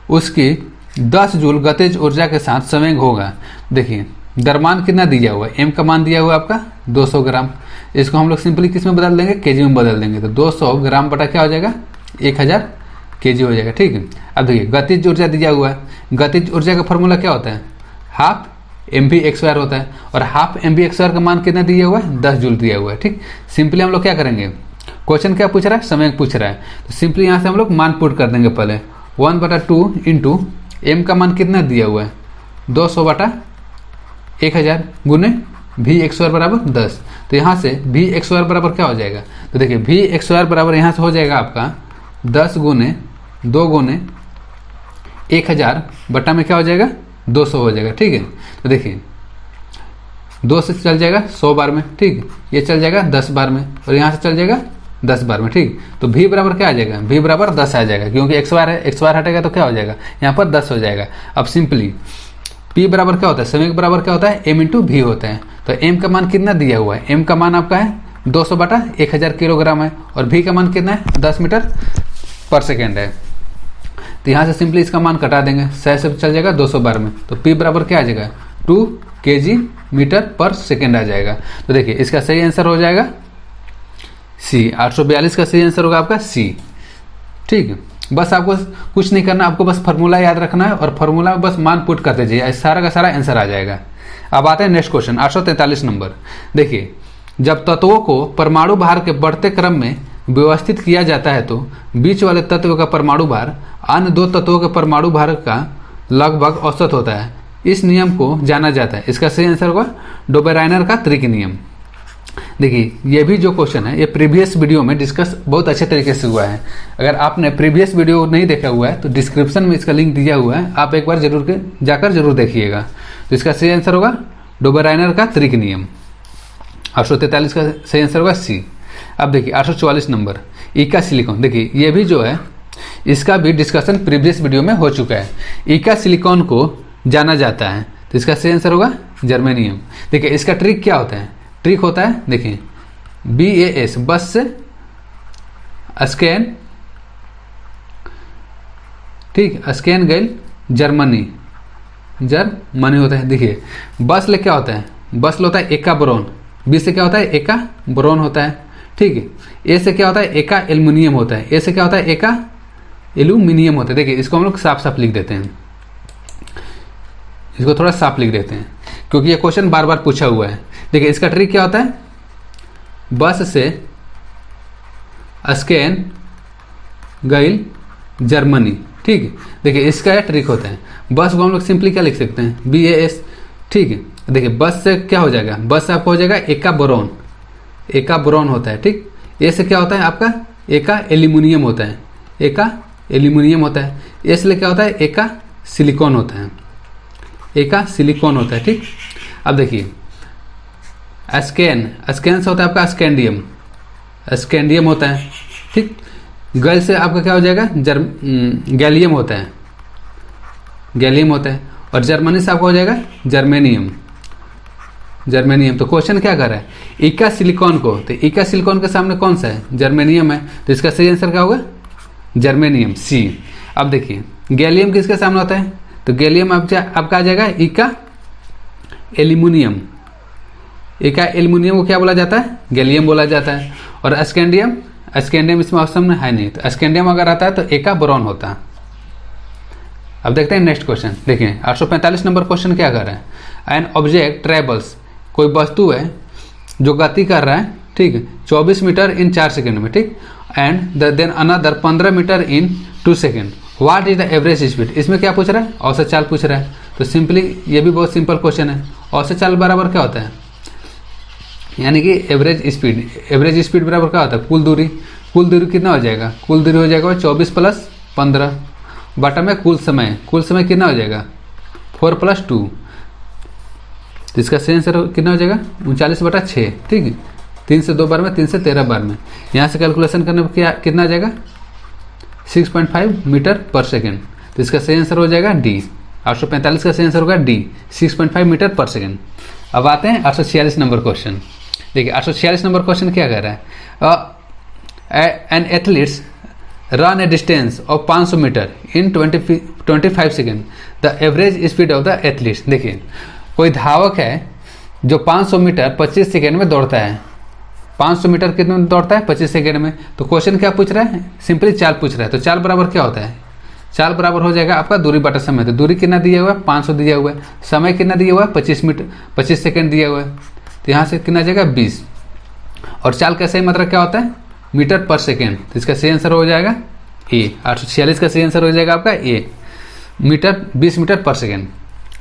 उसकी 10 जूल गतिज ऊर्जा के साथ संवेग होगा। देखिए द्रव्यमान कितना दिया हुआ है? एम का मान दिया हुआ है आपका 200 ग्राम। इसको हम लोग सिंपली किस में बदल देंगे? केजी में बदल देंगे। तो 200 ग्राम बटा क्या हो जाएगा? 1000 केजी हो जाएगा, ठीक है। अब देखिए गतिज ऊर्जा दिया हुआ है, गतिज ऊर्जा का फॉर्मूला क्या होता है? हाफ mv/x² होता है, और हाफ mv/x² का मान कितना दिया हुआ है? 10 जूल दिया हुआ है, ठीक। सिंपली हम लोग क्या करेंगे? क्वेश्चन क्या पूछ रहा है? समय पूछ रहा है, तो सिंपली यहाँ से हम लोग मान पुट कर देंगे। पहले 1/2 इंटू एम का मान कितना दिया हुआ है? 200/1000 गुने v/x² बराबर 10। तो यहाँ से v/x² बराबर क्या हो जाएगा? तो देखिए v/x² बराबर यहाँ से हो जाएगा आपका 10 गुने 2 गुने 1000 बटा में क्या हो जाएगा? 200 हो जाएगा, ठीक है। तो देखिए 2 से चल जाएगा 100 बार में, ठीक, ये चल जाएगा 10 बार में, और यहाँ से चल जाएगा 10 बार में, ठीक। तो v बराबर क्या आ जाएगा? v बराबर 10 आ जाएगा, क्योंकि x बार है, x बार हटेगा तो क्या हो जाएगा? यहाँ पर 10 हो जाएगा। अब सिंपली p बराबर क्या होता है? समय बराबर क्या होता है? m इंटू वी होता है। तो m का मान कितना दिया हुआ है? m का मान आपका है 200/1000 किलोग्राम है, और v का मान कितना है? 10 मीटर पर सेकेंड है। तो यहाँ से सिंपली इसका मान कटा देंगे, 100 से चल जाएगा 200 बार में, तो P बराबर क्या आ जाएगा? 2 kg मीटर पर सेकेंड आ जाएगा। तो देखिए इसका सही आंसर हो जाएगा सी, 842 का सही आंसर होगा आपका सी, ठीक है। बस आपको कुछ नहीं करना, आपको बस फार्मूला याद रखना है, और फार्मूला में बस मान पुट कर दीजिए, सारा का सारा आंसर आ जाएगा। अब आते हैं नेक्स्ट क्वेश्चन 843 नंबर। देखिए जब तत्वों को परमाणु भार के बढ़ते क्रम में व्यवस्थित किया जाता है तो बीच वाले तत्व का परमाणु भार अन्य दो तत्वों के परमाणु भार का लगभग औसत होता है। इस नियम को जाना जाता है। इसका सही आंसर होगा डोबेराइनर का त्रिक नियम। देखिए ये भी जो क्वेश्चन है ये प्रीवियस वीडियो में डिस्कस बहुत अच्छे तरीके से हुआ है। अगर आपने प्रीवियस वीडियो नहीं देखा हुआ है तो डिस्क्रिप्शन में इसका लिंक दिया हुआ है, आप एक बार जाकर जरूर देखिएगा। तो इसका सही आंसर होगा डोबेराइनर का त्रिक नियम। 843 का सही आंसर होगा सी। अब देखिए 844 नंबर ईका सिलिकॉन। देखिए ये भी जो है इसका भी डिस्कशन प्रीवियस वीडियो में हो चुका है। ईका सिलिकॉन को जाना जाता है, तो इसका सही आंसर होगा जर्मेनियम। देखिए इसका ट्रिक क्या होता है? ट्रिक होता है देखिए BAS बस से स्कैन, ठीक, स्कैन गैल जर्मनी होता है। देखिए बस ले क्या होता है? बस ले होता है एका बोरोन, बी से क्या होता है? एका बोरोन होता है, ठीक है। ए से क्या होता है? एका एल्युमिनियम होता है। ए से क्या होता है? एका एल्यूमिनियम होता है। देखिए इसको हम लोग साफ साफ लिख देते हैं, इसको थोड़ा साफ लिख देते हैं क्योंकि ये क्वेश्चन बार बार पूछा हुआ है। देखिए इसका ट्रिक क्या होता है? बस से स्कैन गैल जर्मनी, ठीक है। देखिए इसका ट्रिक होता है, बस को हम लोग सिंपली क्या लिख सकते हैं? BAS, ठीक है। देखिए बस से क्या हो जाएगा? बस से आपको हो जाएगा एका बोरोन, एका बोरोन होता है, ठीक। ए से क्या होता है आपका? एका एल्यूमिनियम होता है, एका एल्यूमिनियम होता है। ए से क्या होता है? एका सिलिकॉन होता है, एका सिलिकॉन होता है, ठीक। अब देखिए स्कैन, स्कैन से होता है आपका स्कैंडियम, स्कैंडियम होता है, ठीक। गैल से आपका क्या हो जाएगा, गैलियम होता है, गैलियम होता है। और जर्मनी से आपका हो जाएगा जर्मेनियम, जर्मेनियम। तो क्वेश्चन क्या कर रहा है, इका सिलिकॉन को, तो इका सिलिकॉन के सामने कौन सा है, जर्मेनियम है, तो इसका सही आंसर क्या होगा, जर्मेनियम, सी। अब देखिए गैलियम किसके सामने होता है, तो गैलियम आपका आ जाएगा इका एल्यूमिनियम, इका एल्यूमिनियम को क्या बोला जाता है, गैलियम बोला जाता है। और स्कैंडियम, स्कैंडियम इसमें ऑप्शन में है नहीं, तो स्कैंडियम अगर आता है तो एका बोरॉन होता है। अब देखते हैं नेक्स्ट क्वेश्चन, देखिए 845 नंबर क्वेश्चन क्या कर रहा है, एन ऑब्जेक्ट ट्रेवल्स, कोई वस्तु है जो गति कर रहा है, ठीक है, 24 मीटर इन 4 सेकंड में, ठीक, and then another 15 metre in 2 second, what is the average speed. इसमें क्या पूछ रहा है, औसत चाल पूछ रहा है। तो सिंपली ये भी बहुत सिंपल क्वेश्चन है, औसत चाल बराबर क्या होता है, यानी कि एवरेज स्पीड, एवरेज स्पीड बराबर क्या होता है, कुल दूरी, कुल दूरी कितना हो जाएगा, कुल दूरी हो जाएगा 24 प्लस 15 बटा में कुल समय, कुल समय कितना हो जाएगा 4 प्लस 2, तो इसका सही आंसर कितना हो जाएगा 39/6, ठीक है। 3 से 2 बार में, 3 से 13 बार में, यहाँ से कैलकुलेशन करने पर क्या कितना आ जाएगा 6.5 मीटर पर सेकेंड, तो इसका सही आंसर हो जाएगा डी। 845 का सही आंसर होगा डी, 6.5 मीटर पर सेकेंड। अब आते हैं 846 नंबर क्वेश्चन, देखिए 846 नंबर क्वेश्चन क्या कह रहा है, an athletes run a distance of 500 metre in 25 second, the average speed of the athletes. देखिए कोई धावक है जो 500 मीटर 25 सेकेंड में दौड़ता है, 500 मीटर कितने में दौड़ता है 25 सेकेंड में। तो क्वेश्चन क्या पूछ रहा है, सिंपली चाल पूछ रहा है। तो चाल बराबर क्या होता है, चाल बराबर हो जाएगा आपका दूरी बटा समय। तो दूरी कितना दिया हुआ है 500 दिया हुआ है, समय कितना दिया हुआ है 25 सेकेंड दिया हुआ है, तो यहाँ से कितना आ जाएगा 20। और चाल का सही मतलब क्या होता है, मीटर पर सेकेंड, तो इसका सही आंसर हो जाएगा ए। 846 का सही आंसर हो जाएगा आपका ए, मीटर 20 मीटर पर सेकेंड।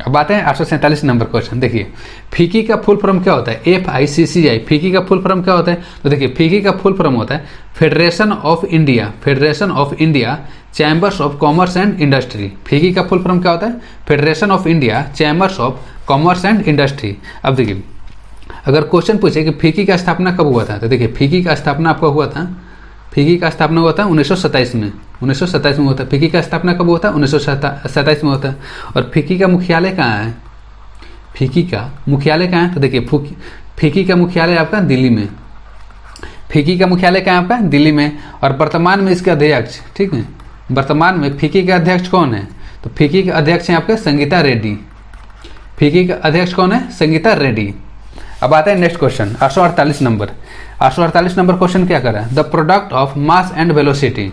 अब आते हैं 847 नंबर क्वेश्चन, देखिए फीकी का फुल फॉर्म क्या होता है, FICCI, फीकी का फुल फॉर्म क्या होता है, तो देखिए फीकी का फुल फॉर्म होता है federation of India, federation of India chambers of commerce and industry. फीकी का फुल फॉर्म क्या होता है, federation of India chambers of commerce and industry. अब देखिए अगर क्वेश्चन पूछे कि फीकी का स्थापना कब हुआ था, तो देखिए फीकी का स्थापना आपका हुआ था, फीकी का स्थापना हुआ था 1927 में, 1927 में होता है। फीकी का स्थापना कब होता है 1927 में होता है। और फीकी का मुख्यालय कहाँ है, फीकी का मुख्यालय कहाँ है, तो देखिए फीकी का मुख्यालय आपका दिल्ली में, फीकी का मुख्यालय कहाँ है आपका दिल्ली में। और वर्तमान में इसके अध्यक्ष, ठीक है, वर्तमान में फीकी के अध्यक्ष कौन है, तो फीकी के अध्यक्ष हैं आपके संगीता रेड्डी, फीकी का अध्यक्ष कौन है संगीता रेड्डी। अब आता है next question 848 number, 848 number question क्या कर रहा है, the product of mass and velocity,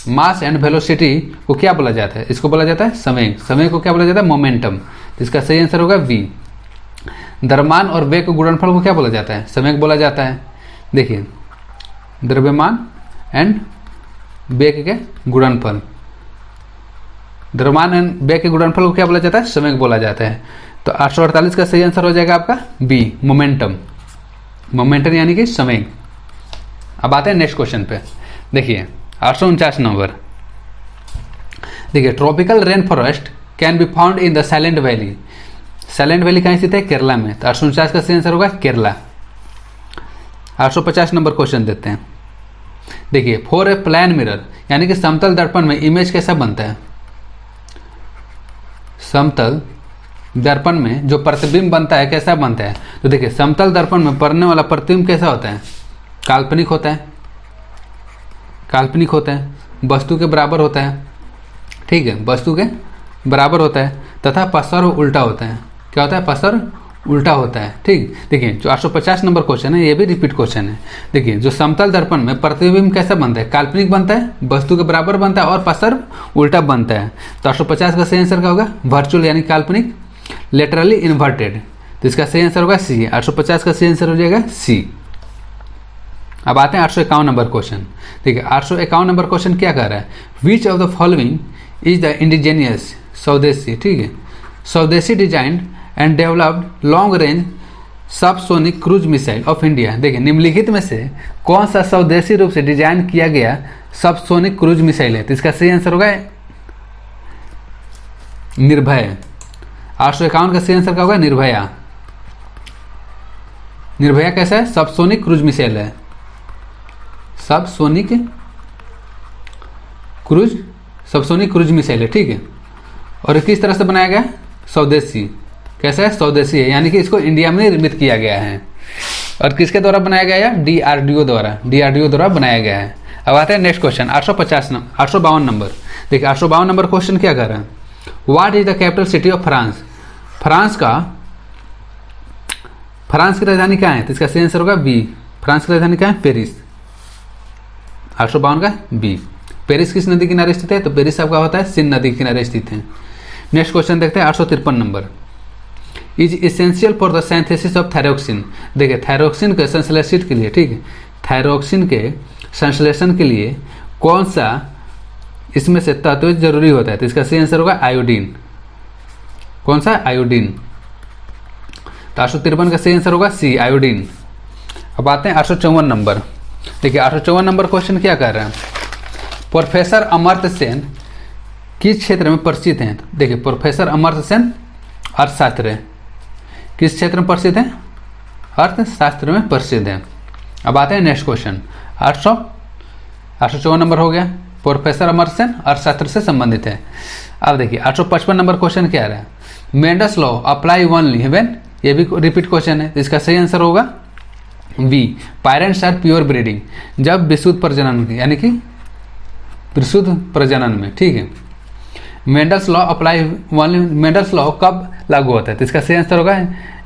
mass and velocity को क्या बोला जाता है, इसको बोला जाता है समय, समय को क्या बोला जाता है मोमेंटम, तो इसका सही आंसर होगा बी। द्रव्यमान और वेग के गुणनफल को क्या बोला जाता है, समय को बोला जाता है। देखिए द्रव्यमान एंड वेग के गुणनफल, द्रव्यमान एंड वेग के गुणनफल को क्या बोला जाता है, समय को बोला जाता है। तो 848 का सही आंसर हो जाएगा आपका बी, मोमेंटम, मोमेंटम यानी कि समय। अब आते हैं नेक्स्ट क्वेश्चन पे, देखिए 849 नंबर, देखिए tropical rain forest can be found in the silent valley, silent valley कहाँ स्थित है, केरला में। तो 849 का सही आंसर होगा केरला। 850 नंबर क्वेश्चन देते हैं, देखिए फॉर ए प्लान मिरर, यानी कि समतल दर्पण में इमेज कैसा बनता है, समतल दर्पण में जो प्रतिबिंब बनता है कैसा बनता है, तो देखिए समतल दर्पण में पड़ने वाला प्रतिबिंब कैसा होता है, काल्पनिक होता है, काल्पनिक होता है, वस्तु के बराबर होता है, ठीक है, वस्तु के बराबर होता है, तथा पसर उल्टा होता है। क्या होता है, पसर उल्टा होता है, ठीक। देखिए जो 850 नंबर क्वेश्चन है ये भी रिपीट क्वेश्चन है। देखिए जो समतल दर्पण में प्रतिबिंब कैसा बनता है, काल्पनिक बनता है, वस्तु के बराबर बनता है और पसर उल्टा बनता है। तो 850 का सही आंसर क्या होगा, वर्चुअल यानी काल्पनिक, लेटरली इन्वर्टेड, तो इसका सही आंसर होगा सी। 850 का सही आंसर हो जाएगा सी। अब आते हैं 851 नंबर क्वेश्चन, ठीक है। 851 नंबर क्वेश्चन क्या कह रहा है, which of the following is the indigenous स्वदेशी, ठीक है, स्वदेशी designed and developed long range subsonic cruise missile of India. देखिए निम्नलिखित में से कौन सा स्वदेशी रूप से डिजाइन किया गया सबसोनिक क्रूज मिसाइल है, तो इसका सही आंसर होगा निर्भय। 851 का सही आंसर क्या होगा, निर्भया, निर्भया कैसा है? सबसोनिक क्रूज मिसाइल है, सबसोनिक क्रूज मिसाइल है, ठीक है। और किस तरह से बनाया गया? स्वदेशी। कैसा है? स्वदेशी है, यानी कि इसको इंडिया में निर्मित किया गया है। और किसके द्वारा बनाया गया है? डीआरडीओ द्वारा बनाया गया है। अब आते हैं नेक्स्ट क्वेश्चन 852 नंबर। देखिए 852 नंबर क्वेश्चन क्या कर रहा है? What is the capital city of France? France की राजधानी क्या है? तो इसका सही आंसर होगा बी। फ्रांस की राजधानी क्या है? पेरिस। 852 का बी। पेरिस किस नदी किनारे स्थित है? तो पेरिस आपका होता है सिंध नदी किनारे स्थित है। नेक्स्ट क्वेश्चन देखते हैं 853 number. Is essential for the synthesis of thyroxine. देखिए थायरोक्सिन के संश्लेषण के लिए, ठीक है, थायरोक्सिन के संश्लेषण के लिए कौन सा इसमें से तत्व जरूरी होता है? तो इसका सही आंसर होगा आयोडीन। कौन सा? आयोडीन। तो 853 का सही आंसर होगा सी, आयोडीन। अब आते हैं 854 नंबर। देखिए 854 नंबर क्वेश्चन क्या कर रहे हैं? प्रोफेसर अमर्त्य सेन किस क्षेत्र में प्रसिद्ध हैं? देखिए प्रोफेसर अमर्त्य सेन अर्थशास्त्र किस क्षेत्र में प्रसिद्ध है? अर्थशास्त्र में प्रसिद्ध है। अब आते हैं नेक्स्ट क्वेश्चन 854 नंबर हो गया। प्रोफेसर अमर्त्य सेन अर्थशास्त्र से संबंधित है। अब देखिए 855 नंबर क्वेश्चन क्या आ रहा है? Mendel's law apply only when, ये भी रिपीट क्वेश्चन है। इसका सही आंसर होगा B, parents are pure breeding, जब विशुद्ध प्रजनन यानी कि विशुद्ध प्रजनन में, ठीक है। Mendel's law apply only, Mendel's law कब लागू होता है? तो इसका सही आंसर होगा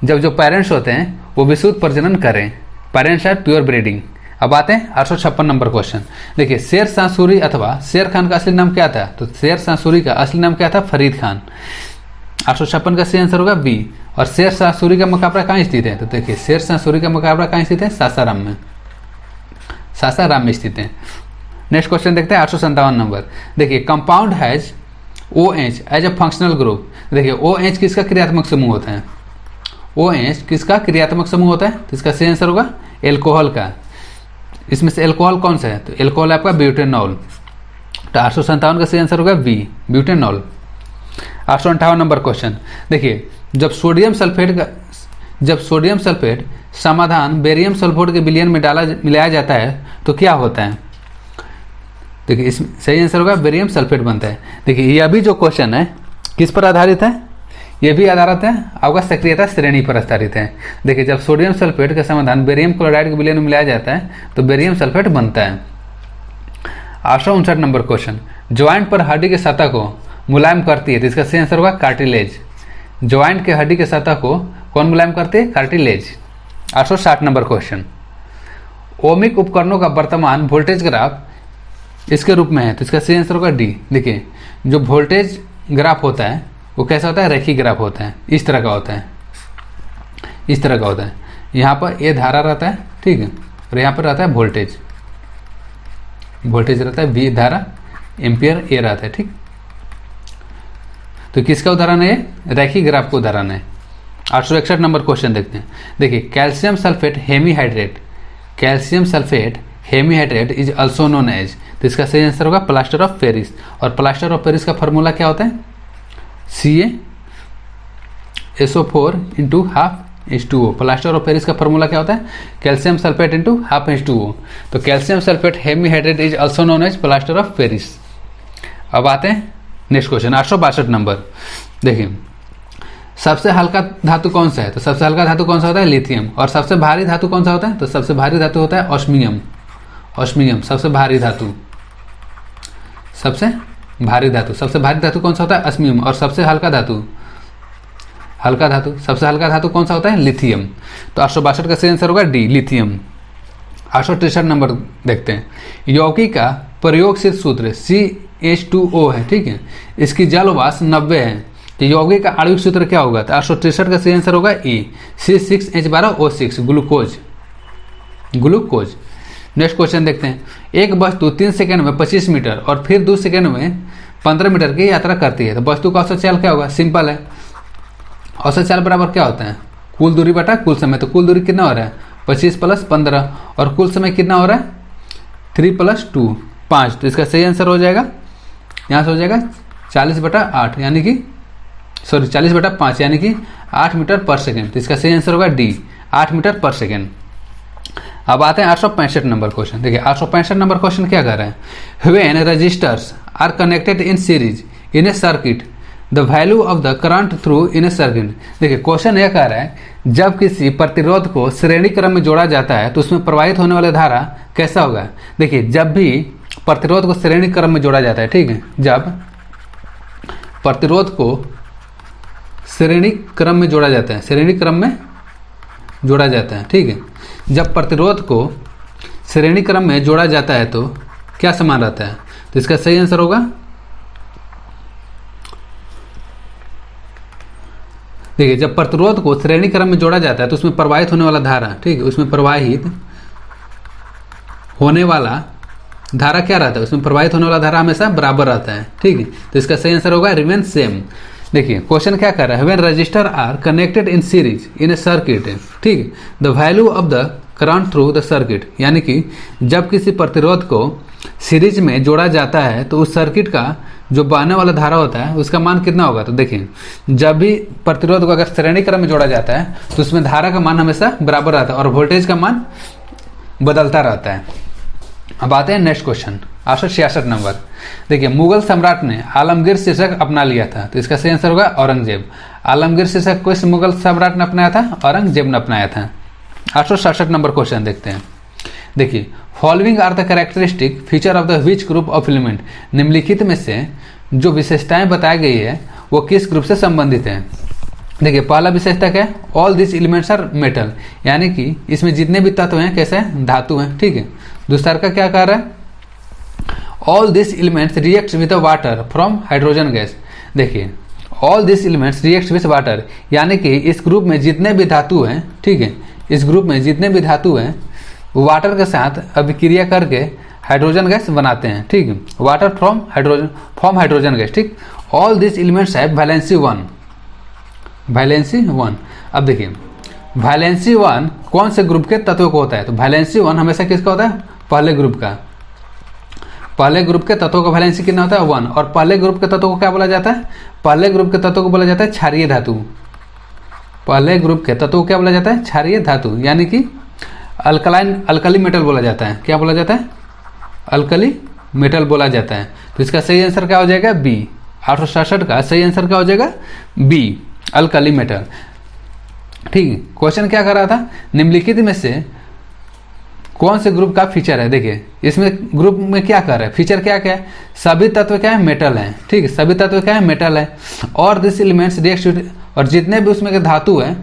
जब जो पेरेंट्स होते हैं वो विशुद्ध प्रजनन करें, पेरेंट्स आर प्योर ब्रीडिंग। अब आते हैं 856 नंबर क्वेश्चन। देखिए शेर शाह सूरी अथवा शेर खान का असली नाम क्या था? तो शेर शाह सूरी का असली नाम क्या था? फरीद खान। 856 का सही आंसर होगा बी। और शेर शाह सूरी का मुकाबला कहाँ स्थित है? तो देखिए शेर शाह सूरी का मुकाबला कहाँ स्थित है? सासाराम में, सासाराम में स्थित है। नेक्स्ट क्वेश्चन देखते हैं 857 नंबर। देखिए compound has OH as a functional group. देखिए OH किसका क्रियात्मक समूह होता है? OH किसका क्रियात्मक समूह होता है? तो इसका सही आंसर होगा एल्कोहल का। इसमें से एल्कोहल कौन सा है? तो एल्कोहल आपका ब्यूटेनॉल। तो 857 का सही आंसर होगा बी, ब्यूटेनॉल। 858 number question. देखिए जब सोडियम सल्फेट समाधान बेरियम सल्फेट के विलयन में मिलाया जाता है तो क्या होता है? देखिए इसमें सही आंसर होगा बेरियम सल्फेट बनता है। देखिए यह भी जो क्वेश्चन है किस पर आधारित है? यह भी आधारित है आपका सक्रियता श्रेणी पर आधारित है। देखिए जब सोडियम सल्फेट का समाधान बेरियम क्लोराइड के विलयन में मिलाया जाता है तो बेरियम सल्फेट बनता है। 859 नंबर क्वेश्चन। ज्वाइंट पर हड्डी की सतह को मुलायम करती है तो इसका सही आंसर होगा कार्टिलेज। ज्वाइंट के हड्डी की सतह को कौन मुलायम करती है? कार्टिलेज। 860 number question. ओमिक उपकरणों का वर्तमान वोल्टेज ग्राफ इसके रूप में है तो इसका सही आंसर होगा डी। देखिए जो वोल्टेज ग्राफ होता है वो कैसा होता है? रेखीय ग्राफ होता है, इस तरह का होता है, इस तरह का होता है। यहाँ पर ए धारा रहता है, ठीक है, और यहाँ पर रहता है वोल्टेज रहता है, बी धारा, एम्पियर ए रहता है, ठीक। तो किसका उदाहरण है? रेखीय ग्राफ का उदाहरण है। 861 नंबर क्वेश्चन देखते हैं। देखिए calcium sulphate hemihydrate is also known as, तो इसका सही आंसर होगा प्लास्टर ऑफ पेरिस। और प्लास्टर ऑफ पेरिस का फॉर्मूला क्या होता है? CaSO4 into half H2O। Plaster of Paris का फॉर्मूला क्या होता है? Calcium sulphate into half H2O। तो calcium sulphate hemihydrate is also known as plaster of Paris. अब आते हैं नेक्स्ट क्वेश्चन 862 नंबर। देखिए सबसे हल्का धातु कौन सा है? तो सबसे हल्का धातु कौन सा होता है? लिथियम। और सबसे भारी धातु कौन सा होता है? तो सबसे भारी धातु होता है ऑस्मियम। सबसे भारी धातु, सबसे भारी धातु कौन सा होता है? ऑस्मियम। और सबसे हल्का धातु सबसे हल्का धातु कौन सा होता है? लिथियम। तो 862 का सही आंसर होगा डी, लिथियम। 863 नंबर देखते हैं। यौगिक का प्रयोगसिद्ध सूत्र CH2O है, ठीक है, इसकी जलवाष्प 90 है तो यौगिक का आणविक सूत्र क्या होगा? तो 863 का सही आंसर होगा E, C6H12O6, glucose. Next question देखते हैं। एक वस्तु 3 सेकंड में 25 मीटर और फिर 2 सेकंड में 15 मीटर की यात्रा करती है तो वस्तु का औसत चाल क्या होगा? सिंपल है, औसत चाल बराबर क्या होता है? कुल दूरी बटा कुल समय। तो कुल दूरी कितना हो रहा है? 25 प्लस 15। और कुल समय कितना हो रहा है? 3 प्लस 2, 5। तो इसका सही आंसर हो जाएगा, यहाँ से हो जाएगा 40/8 यानी कि 40/5 यानी कि 8 मीटर पर सेकेंड। तो इसका सही आंसर होगा डी, 8 मीटर पर सेकेंड। अब आते हैं 865 नंबर क्वेश्चन। देखिए 865 नंबर क्वेश्चन क्या कर रहे हैं, when resistors are connected in series in a circuit the value of the current through in a circuit. देखिए क्वेश्चन यह कह रहा है जब किसी प्रतिरोध को श्रेणी क्रम में जोड़ा जाता है तो उसमें प्रवाहित होने वाली धारा कैसा होगा। देखिए जब भी प्रतिरोध को श्रेणी क्रम में जोड़ा जाता है, ठीक है, जब प्रतिरोध को श्रेणी क्रम में जोड़ा जाता है, श्रेणी क्रम में जोड़ा जाता है, ठीक है, जब प्रतिरोध को श्रेणी क्रम में जोड़ा जाता है तो क्या समान रहता है, तो इसका सही आंसर होगा, देखिए जब प्रतिरोध को श्रेणी क्रम में जोड़ा जाता है तो उसमें प्रवाहित होने वाला धारा, ठीक है, उसमें प्रवाहित होने वाला धारा क्या रहता है, उसमें प्रवाहित होने वाला धारा हमेशा बराबर रहता है, ठीक है, तो इसका सही आंसर होगा रिमेन सेम। देखिए क्वेश्चन क्या कर रहा है, when resistor are connected in series in a circuit, ठीक है, the value of the current through the circuit, यानी कि जब किसी प्रतिरोध को सीरीज में जोड़ा जाता है तो उस सर्किट का जो बहने वाला धारा होता है उसका मान कितना होगा। तो देखिए जब भी प्रतिरोध को अगर श्रेणी क्रम में जोड़ा जाता है तो उसमें धारा का मान हमेशा बराबर रहता है और वोल्टेज का मान बदलता रहता है। अब आते हैं नेक्स्ट क्वेश्चन 866 नंबर। देखिए मुगल सम्राट ने आलमगीर शीर्षक अपना लिया था, तो इसका सही आंसर होगा औरंगजेब। आलमगीर शीर्षक किस मुगल सम्राट ने अपनाया था, औरंगजेब ने अपनाया था। 867 नंबर क्वेश्चन देखते हैं। देखिए following are the characteristic feature of the which group of element, निम्नलिखित में से जो विशेषताएं बताई गई है वो किस ग्रुप से संबंधित है। देखिए पहला विशेषता क्या है, all this elements are metal, यानी कि इसमें जितने भी तत्व हैं कैसे हैं, धातु हैं, ठीक है। दूसरा का क्या कह रहा है, all this elements react with water from hydrogen gas. देखिए all this elements react with water, यानी कि इस ग्रुप में जितने भी धातु हैं, ठीक है, इस ग्रुप में जितने भी धातु हैं वो वाटर के साथ अभिक्रिया करके हाइड्रोजन गैस बनाते हैं, ठीक है, वाटर फ्रॉम हाइड्रोजन गैस, ठीक। ऑल दिस एलिमेंट्स है वैलेंसी 1, वैलेंसी 1। अब देखिए वैलेंसी 1 कौन से ग्रुप के तत्वों को होता है, तो वैलेंसी 1 हमेशा किसका होता है, पहले ग्रुप का। पहले ग्रुप के तत्वों का वैलेंसी कितना होता है 1, और पहले ग्रुप के तत्वों को क्या बोला जाता है, पहले ग्रुप के तत्वों को बोला जाता है क्षारीय धातु। पहले ग्रुप के तत्वों को क्या बोला जाता है, क्षारीय धातु, यानी कि अल्कली मेटल बोला जाता है। क्या बोला जाता है, अल्कली मेटल बोला जाता है। तो इसका सही आंसर क्या हो जाएगा, बी। 867 का सही आंसर क्या हो जाएगा, बी, अल्कली मेटल, ठीक। क्वेश्चन क्या कर रहा था, निम्नलिखित में से कौन से ग्रुप का फीचर है। देखिए इसमें ग्रुप में क्या कर रहा है, फीचर क्या क्या है, सभी तत्व क्या है, मेटल है, ठीक है, सभी तत्व क्या है, मेटल है। और दिस एलिमेंट्स रिएक्ट, और जितने भी उसमें के धातु है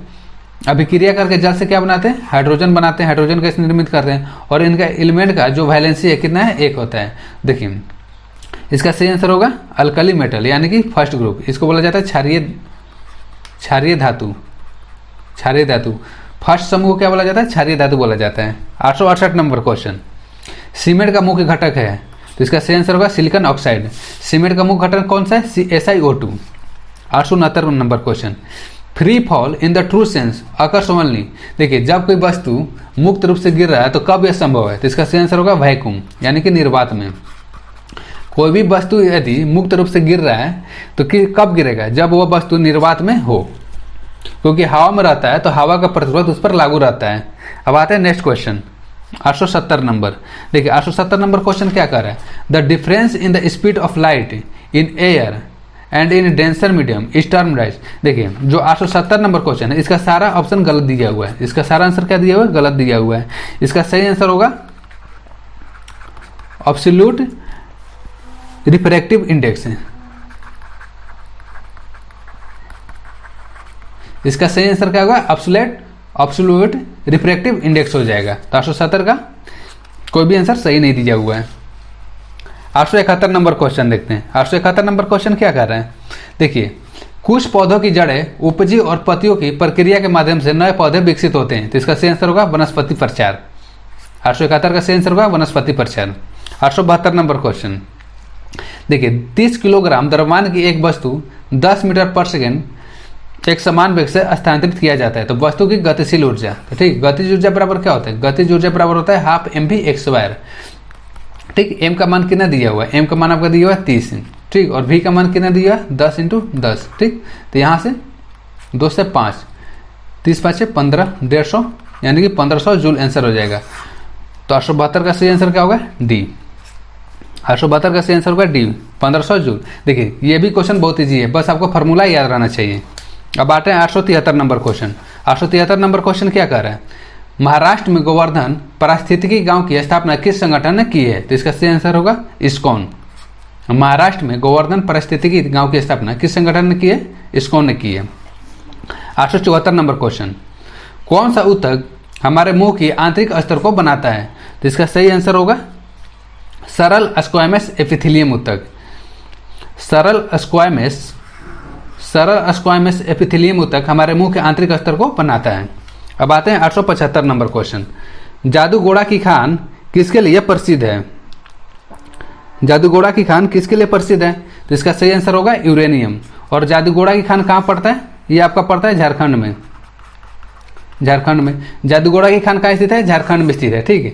अभिक्रिया करके जल से क्या बनाते हैं, हाइड्रोजन बनाते हैं, हाइड्रोजन गैस निर्मित करते हैं, और इनका एलिमेंट का जो वैलेंसी है कितना है, 1 होता है। देखिए इसका सही आंसर होगा अल्कली मेटल, यानी कि फर्स्ट ग्रुप। इसको बोला जाता है क्षारीय धातु, क्षारीय धातु। फर्स्ट समूह को क्या बोला जाता है, क्षारीय धातु बोला जाता है। 868 नंबर क्वेश्चन, सीमेंट का मुख्य घटक है, तो इसका सही आंसर होगा सिलिकॉन ऑक्साइड। सीमेंट का मुख्य घटक कौन सा है, SiO2। 869 number question, free fall in the true sense occurs only. देखिए जब कोई वस्तु मुक्त रूप से गिर रहा है तो कब यह संभव है, तो इसका सही आंसर होगा वैक्यूम, यानी कि निर्वात में। कोई भी वस्तु यदि मुक्त रूप से गिर रहा है तो कब गिरेगा, जब वह वस्तु निर्वात में हो, क्योंकि हवा में रहता है तो हवा का प्रतिरोध उस पर लागू रहता है। अब आते हैं नेक्स्ट क्वेश्चन 870 नंबर। देखिए 870 नंबर क्वेश्चन क्या कर रहा है, the difference in the speed of light in air and in denser medium is termed as. देखिए जो 870 नंबर क्वेश्चन है इसका सारा ऑप्शन गलत दिया हुआ है, इसका सारा आंसर क्या दिया हुआ है, गलत दिया हुआ है। इसका सही आंसर होगा एब्सोल्यूट रिफ्रैक्टिव इंडेक्स है। इसका सही आंसर क्या होगा, एब्सोल्यूट रिफ्रैक्टिव इंडेक्स हो जाएगा। तो 870 का कोई भी आंसर सही नहीं दिया हुआ है। 871 नंबर क्वेश्चन देखते हैं। 871 नंबर क्वेश्चन क्या कर रहे हैं, देखिए कुछ पौधों की जड़ें उपजी और पत्तियों की प्रक्रिया के माध्यम से नए पौधे विकसित होते हैं, तो इसका सही आंसर होगा वनस्पति प्रचार। 871 का सही आंसर होगा वनस्पति प्रचार। 872 नंबर क्वेश्चन, देखिए 30 किलोग्राम द्रव्यमान की एक वस्तु 10 मीटर पर सेकेंड एक समान वेग से स्थानांतरित किया जाता है, तो वस्तु की गतिशील ऊर्जा, तो ठीक, गतिज ऊर्जा बराबर क्या होता है, गतिज ऊर्जा बराबर होता है हाफ mv²। ठीक, m का मान कितना दिया हुआ है, m का मान आपका दिया हुआ है 30, ठीक, और v का मान कितना दिया है 10 × 10, ठीक। तो यहाँ से 2 से 5 30 5 15, 150, यानी कि 1500 जूल आंसर हो जाएगा। तो 872 का सही आंसर क्या होगा? डी। 872 का सही आंसर होगा डी, 1500 जूल। देखिए ये भी क्वेश्चन बहुत ईजी है, बस आपको फार्मूला याद रहना चाहिए। अब आते हैं 873 नंबर क्वेश्चन। 873 नंबर क्वेश्चन क्या कर रहा है? महाराष्ट्र में गोवर्धन पारिस्थितिकी गांव की स्थापना किस संगठन ने की है? तो इसका सही आंसर होगा इस्कॉन। महाराष्ट्र में गोवर्धन पारिस्थितिकी गांव की स्थापना किस संगठन ने की है? इस्कॉन ने की है। 874 नंबर क्वेश्चन, कौन सा ऊतक हमारे मुंह की आंतरिक अस्तर को बनाता है? तो इसका सही आंसर होगा सरल स्क्वैमस एपिथेलियम ऊतक। सरल स्क्वैमस एपिथेलियम ऊतक हमारे मुंह के आंतरिक अस्तर को बनाता है। अब आते हैं 875 नंबर क्वेश्चन, जादूगोड़ा की खान किसके लिए प्रसिद्ध है? जादूगोड़ा की खान किसके लिए प्रसिद्ध है? तो इसका सही आंसर होगा यूरेनियम। और जादूगोड़ा की खान कहाँ पड़ता है? ये आपका पड़ता है झारखंड में। झारखंड में जादूगोड़ा की खान कहाँ स्थित है? झारखंड में स्थित है, ठीक है।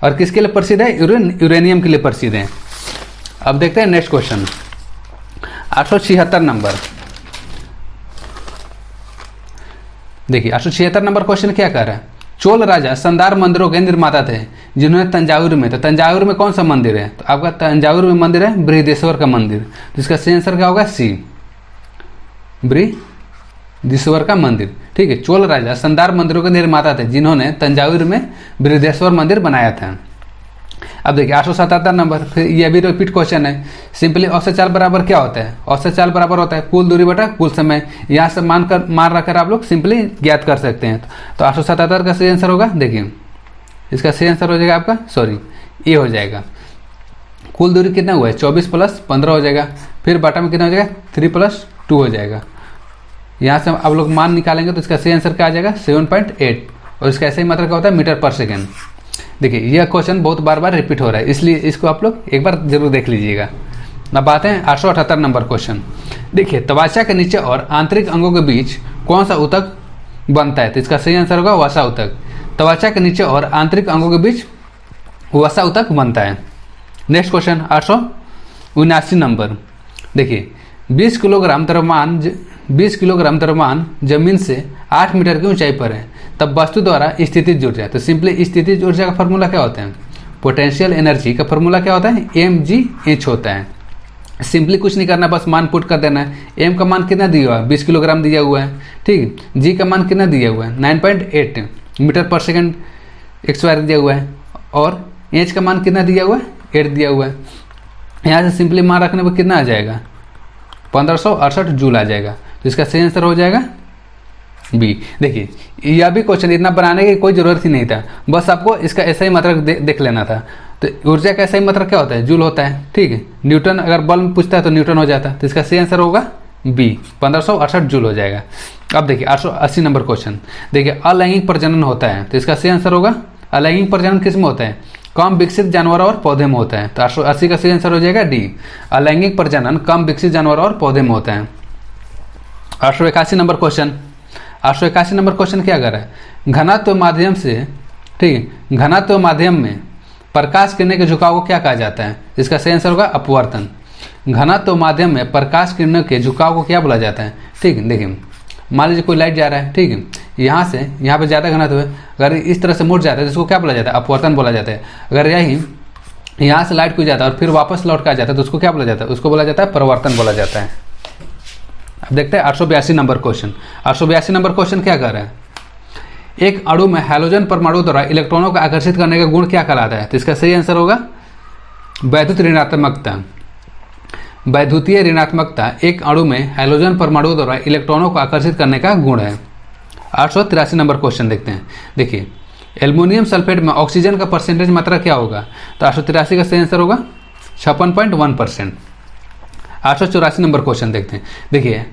और किसके लिए प्रसिद्ध है? यूरेनियम के लिए प्रसिद्ध है। अब देखते हैं नेक्स्ट क्वेश्चन, 876 नंबर। देखिए 876 नंबर क्वेश्चन क्या कर रहा है? चोल राजा शानदार मंदिरों के निर्माता थे जिन्होंने तंजावुर में, तो तंजावुर में कौन सा मंदिर है? तो आपका तंजावुर में मंदिर है बृहदेश्वर का मंदिर। तो इसका सही आंसर क्या होगा? सी, बृहदेश्वर का मंदिर, ठीक है। चोल राजा शानदार मंदिरों के निर्माता थे जिन्होंने तंजावुर में बृहदेश्वर मंदिर बनाया था। अब देखिए 877 नंबर, फिर ये भी रिपीट क्वेश्चन है। सिंपली औसत चाल बराबर क्या होता है? औसत चाल बराबर होता है कुल दूरी बटा कुल समय। यहाँ से मान रखकर आप लोग सिंपली ज्ञात कर सकते हैं। तो 877 का सही आंसर होगा, देखिए इसका सही आंसर हो जाएगा आपका, सॉरी ये हो जाएगा। कुल दूरी कितना हुआ है? 24 + 15 हो जाएगा। फिर बटा में कितना हो जाएगा? 3 + 2 हो जाएगा। यहाँ से आप लोग मान निकालेंगे तो इसका सही आंसर क्या आ जाएगा? 7.8। और इसका ऐसे ही मात्रा क्या होता है? मीटर पर सेकेंड। देखिए यह क्वेश्चन बहुत बार बार रिपीट हो रहा है, इसलिए इसको आप लोग एक बार जरूर देख लीजिएगा। अब आते हैं 878 नंबर क्वेश्चन। देखिए त्वचा के नीचे और आंतरिक अंगों के बीच कौन सा ऊतक बनता है? तो इसका सही आंसर होगा वसा ऊतक। त्वचा के नीचे और आंतरिक अंगों के बीच वसा ऊतक बनता है। Next question 879 number. देखिए 20 किलोग्राम द्रव्यमान जमीन से 8 मीटर की ऊंचाई पर है, तब वस्तु द्वारा स्थितिज ऊर्जा। तो सिंपली स्थितिज ऊर्जा का फॉर्मूला क्या होता है? पोटेंशियल एनर्जी का फॉर्मूला क्या होता है? mgh होता है। सिंपली कुछ नहीं करना, बस मान पुट कर देना है। m का मान कितना दिया हुआ है? 20 किलोग्राम दिया हुआ है, ठीक है। g का मान कितना दिया हुआ है? 9.8 मीटर पर सेकेंड x² दिया हुआ है। और h का मान कितना दिया हुआ है? 8 दिया हुआ है। यहाँ से सिंपली मान रखने पर कितना आ जाएगा? 1568 जूल आ जाएगा। तो इसका सही आंसर हो जाएगा बी। देखिए यह भी क्वेश्चन इतना बनाने की कोई जरूरत ही नहीं था, बस आपको इसका ऐसा ही मात्रक देख लेना था। तो ऊर्जा का ऐसा ही मात्रक क्या होता है? जूल होता है, ठीक है। न्यूटन अगर बल में पूछता है तो न्यूटन हो जाता है। तो इसका सही आंसर होगा बी, 1568 जूल हो जाएगा। अब देखिए 880 नंबर क्वेश्चन। देखिए अलैंगिक प्रजनन होता है, तो इसका सही आंसर होगा अलैंगिक प्रजनन किस में होता है? कम विकसित जानवरों और पौधे में होता है। तो 880 का सही आंसर हो जाएगा डी, अलैंगिक प्रजनन कम विकसित जानवरों और पौधे में होता है। 881 नंबर क्वेश्चन। 881 नंबर क्वेश्चन क्या कर रहा है? घनत्व माध्यम से, ठीक है, घनत्व माध्यम में प्रकाश किरणें के झुकाव को क्या कहा जाता है? इसका सही आंसर होगा अपवर्तन। घनत्व माध्यम में प्रकाश किरणों के झुकाव को क्या बोला जाता है? ठीक है, देखिए मान लीजिए कोई लाइट जा रहा है, ठीक है, यहाँ से यहाँ पे ज़्यादा घनत्व है, अगर इस तरह से मुड़ जाता है जिसको क्या बोला जाता है? अपवर्तन बोला जाता है। अगर यही यहाँ से लाइट को जाता है और फिर वापस लौट कर आ जाता है तो उसको क्या बोला जाता है? उसको बोला जाता है प्रवर्तन बोला जाता है। अब देखते हैं 882 नंबर क्वेश्चन। 882 नंबर क्वेश्चन क्या कर रहा है? एक अणु में हैलोजन परमाणु द्वारा इलेक्ट्रॉनों को आकर्षित करने का गुण क्या कहलाता है? तो इसका सही आंसर होगा वैद्युत ऋणात्मकता। वैद्युतीय ऋणात्मकता एक अणु में हैलोजन परमाणु द्वारा इलेक्ट्रॉनों को आकर्षित करने का गुण है। 883 नंबर क्वेश्चन देखते हैं। देखिए एल्युमिनियम सल्फेट में ऑक्सीजन का परसेंटेज मात्रा क्या होगा? तो 883 का सही आंसर होगा 56.1%। 884 नंबर क्वेश्चन देखते हैं। देखिए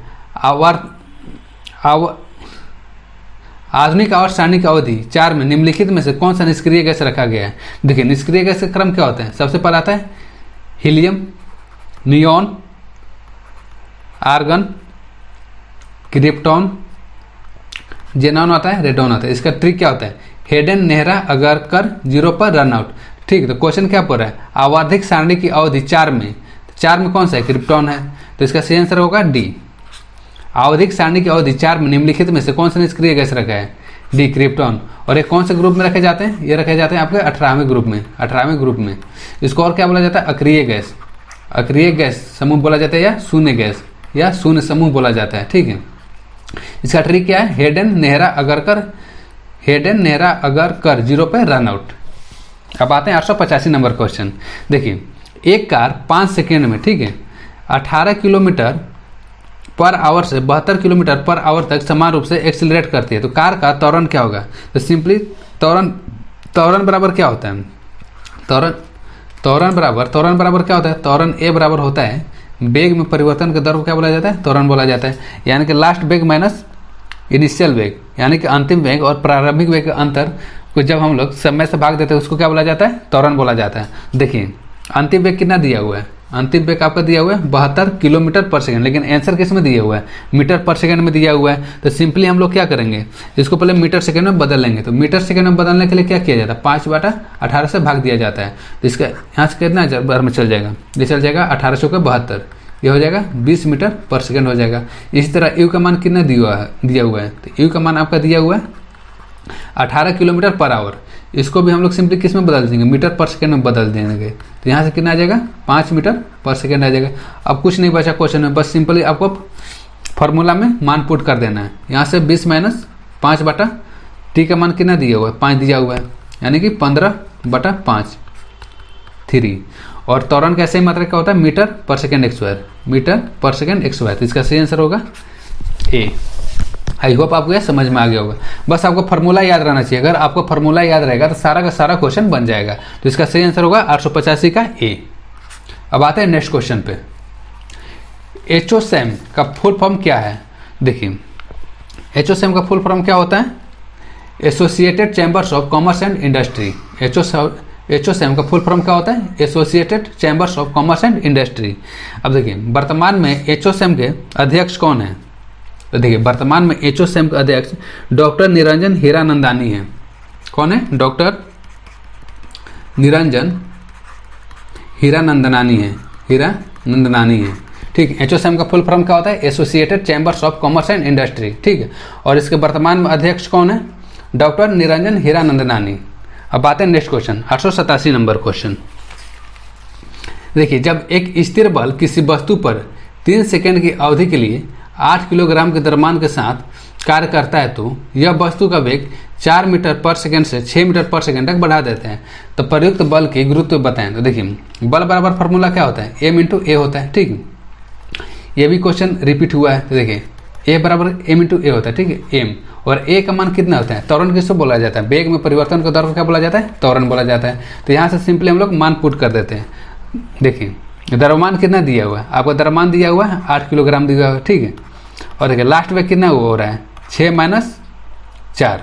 आधुनिक आवर्त सारणी की अवधि 4 में निम्नलिखित में से कौन सा निष्क्रिय गैस रखा गया है? देखिए निष्क्रिय गैस का क्रम क्या होता है? सबसे पहला आता है helium, neon, argon, krypton, xenon आता है, रेडॉन आता है। इसका ट्रिक क्या होता है? हेडन, नेहरा, अगरकर, 0 पर रनआउट। ठीक है, तो क्वेश्चन क्या पड़ रहा है? आवर्धिक सारणी की अवधि 4 में, 4 में कौन सा है? क्रिप्टॉन है। तो इसका सही आंसर होगा डी, आवधिक सारणी की अवधि 4 निम्नलिखित में से कौन सा निष्क्रिय गैस रखा है? D krypton. और ये कौन से ग्रुप में रखे जाते हैं? ये रखे जाते हैं आपके 18वें ग्रुप में। 18वें ग्रुप में इसको और क्या बोला जाता है? अक्रिय गैस। अक्रिय गैस समूह बोला जाता है या शून्य गैस या शून्य समूह बोला जाता है। ठीक है, इसका ट्रिक क्या है? हेडन नेहरा अगरकर 0 पे रन आउट। अब आते हैं 885 नंबर क्वेश्चन। देखिए, एक कार 5 सेकेंड में, ठीक है, 18 किलोमीटर पर आवर से 72 किलोमीटर पर आवर तक समान रूप से एक्सिलरेट करती है, तो कार का त्वरण क्या होगा? तो सिंपली त्वरण बराबर क्या होता है? त्वरण बराबर क्या होता है? त्वरण ए बराबर होता है वेग में परिवर्तन के दर को क्या बोला जाता है? त्वरण बोला जाता है। यानी कि लास्ट वेग माइनस इनिशियल वेग, यानी कि अंतिम वेग और प्रारंभिक वेग के अंतर को जब हम लोग समय से भाग देते हैं उसको क्या बोला जाता है? त्वरण बोला जाता है। देखिए, अंतिम वेग कितना दिया हुआ है? अंतिम वेग आपका दिया हुआ है 72 किलोमीटर पर सेकंड, लेकिन आंसर किस में दिया हुआ है? मीटर पर सेकंड में दिया हुआ है। तो सिंपली हम लोग क्या करेंगे, इसको पहले मीटर सेकंड में बदल लेंगे। तो मीटर सेकंड में बदलने के लिए क्या किया जाता है? 5/18 से भाग दिया जाता है। तो इसका यहाँ से कितना बार में चल जाएगा? ये चल जाएगा 1800 के 72, ये हो जाएगा 20 मीटर पर सेकंड हो जाएगा। इसी तरह यू का मान कितना दिया हुआ है? तो यू का मान आपका दिया हुआ है 18 किलोमीटर पर आवर। इसको भी हम लोग सिंपली किस में बदल देंगे? मीटर पर सेकंड में बदल देंगे। तो यहाँ से कितना आ जाएगा? 5 मीटर पर सेकंड आ जाएगा। अब कुछ नहीं बचा क्वेश्चन में, बस सिंपली आपको फॉर्मूला में मान पुट कर देना है। यहाँ से 20 माइनस 5/t का मान कितना दिया हुआ है? 5 दिया हुआ है, यानी कि 15/5 3। और त्वरण कैसे ही मात्रा क्या होता है? मीटर पर सेकेंड स्क्वायर, मीटर पर सेकेंड स्क्वायर। तो इसका सही आंसर होगा ए। आई होप आपको यह समझ में आ गया होगा। बस आपको फार्मूला याद रहना चाहिए। अगर आपको फार्मूला याद रहेगा तो सारा का सारा क्वेश्चन बन जाएगा। तो इसका सही आंसर होगा 885 का ए। अब आते हैं नेक्स्ट क्वेश्चन पे। एचओसैम का फुल फॉर्म क्या है? देखिए, एचओसैम का फुल फॉर्म क्या होता है? Associated chambers of commerce and industry. ASSOCHAM का फुल फॉर्म क्या होता है? Associated chambers of commerce and industry. अब देखिए, वर्तमान में एचओसैम के अध्यक्ष कौन है? तो देखिए, वर्तमान में एचओसैम के अध्यक्ष डॉक्टर निरंजन हीरानंदानी हैं। कौन है? डॉक्टर निरंजन हीरानंदानी है। ठीक है, एचओसैम का फुल फॉर्म क्या होता है? Associated chambers of commerce and industry. ठीक है, और इसके वर्तमान में अध्यक्ष कौन है? डॉक्टर निरंजन हीरानंदानी। अब आते हैं नेक्स्ट क्वेश्चन, 887 नंबर क्वेश्चन। देखिए, जब एक स्थिर बल किसी वस्तु पर 3 सेकेंड की अवधि के लिए 8 किलोग्राम के द्रव्यमान के साथ कार्य करता है तो यह वस्तु का वेग 4 मीटर पर सेकेंड से 6 मीटर पर सेकेंड तक बढ़ा देते हैं। तो प्रयुक्त बल की गुरुत्व बताएं। तो देखिए, बल बराबर फार्मूला क्या होता है? m × a होता है। ठीक है, ये भी क्वेश्चन रिपीट हुआ है। तो देखिए, a बराबर m × a होता है। ठीक है, m और a का मान कितना होता है? त्वरण किसको बोला जाता है? वेग में परिवर्तन का दर को क्या बोला जाता है? त्वरण बोला जाता है। तो यहाँ से सिंपली हम लोग मान पुट कर देते हैं। देखिए, द्रव्यमान कितना दिया हुआ है? आपका द्रव्यमान दिया हुआ है 8 किलोग्राम दिया हुआ है। ठीक है, और देखिए लास्ट वेग कितना हो रहा है? 6 - 4।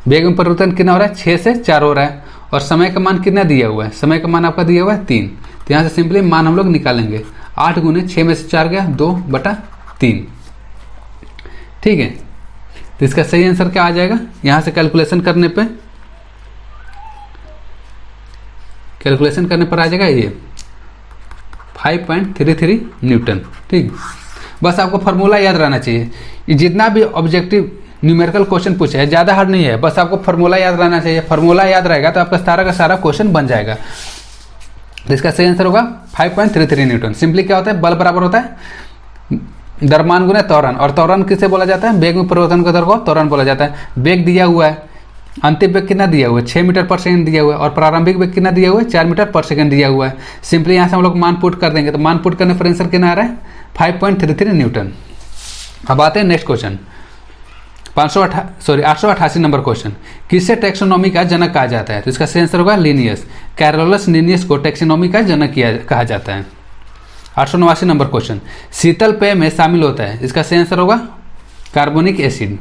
वेग में परिवर्तन कितना हो रहा है? 6 से 4 हो रहा है। और समय का मान कितना दिया हुआ है? समय का मान आपका दिया हुआ है 3। तो यहाँ से सिंपली मान हम लोग निकालेंगे। 8 × 6 में से 4 गया 2/3। ठीक है, तो इसका सही आंसर क्या आ जाएगा? यहाँ से कैलकुलेशन करने पर आ जाएगा ये 5.33 न्यूटन। ठीक, बस आपको फार्मूला याद रहना चाहिए। ये जितना भी ऑब्जेक्टिव न्यूमेरिकल क्वेश्चन पूछे है, ज़्यादा हार्ड नहीं है, बस आपको फार्मूला याद रहना चाहिए। फार्मूला याद रहेगा तो आपका सारा का सारा क्वेश्चन बन जाएगा। तो इसका सही आंसर होगा 5.33 न्यूटन। सिंपली क्या होता है? बल बराबर होता है द्रव्यमान गुना त्वरण। और त्वरण किसे बोला जाता है? वेग में परिवर्तन का दर को त्वरण बोला जाता है। वेग दिया हुआ है, अंतिम वेग कितना दिया हुआ है? 6 मीटर पर सेकंड दिया हुआ है। और प्रारंभिक वेग कितना दिया हुआ है? 4 मीटर पर सेकंड दिया हुआ है। सिंपली यहाँ से हम लोग मान पुट कर देंगे। तो मान पुट करने पर आंसर कितना आ रहा है? 5.33 न्यूटन। अब आते हैं नेक्स्ट क्वेश्चन, 888 नंबर क्वेश्चन। किसे टैक्सोनॉमी का जनक कहा जाता है? तो इसका सही आंसर होगा लिनियस। कैरोलस लिनियस को टैक्सोनॉमी का जनक कहा जाता है। 889 नंबर क्वेश्चन। शीतल पेय में शामिल होता है, इसका सही आंसर होगा कार्बोनिक एसिड।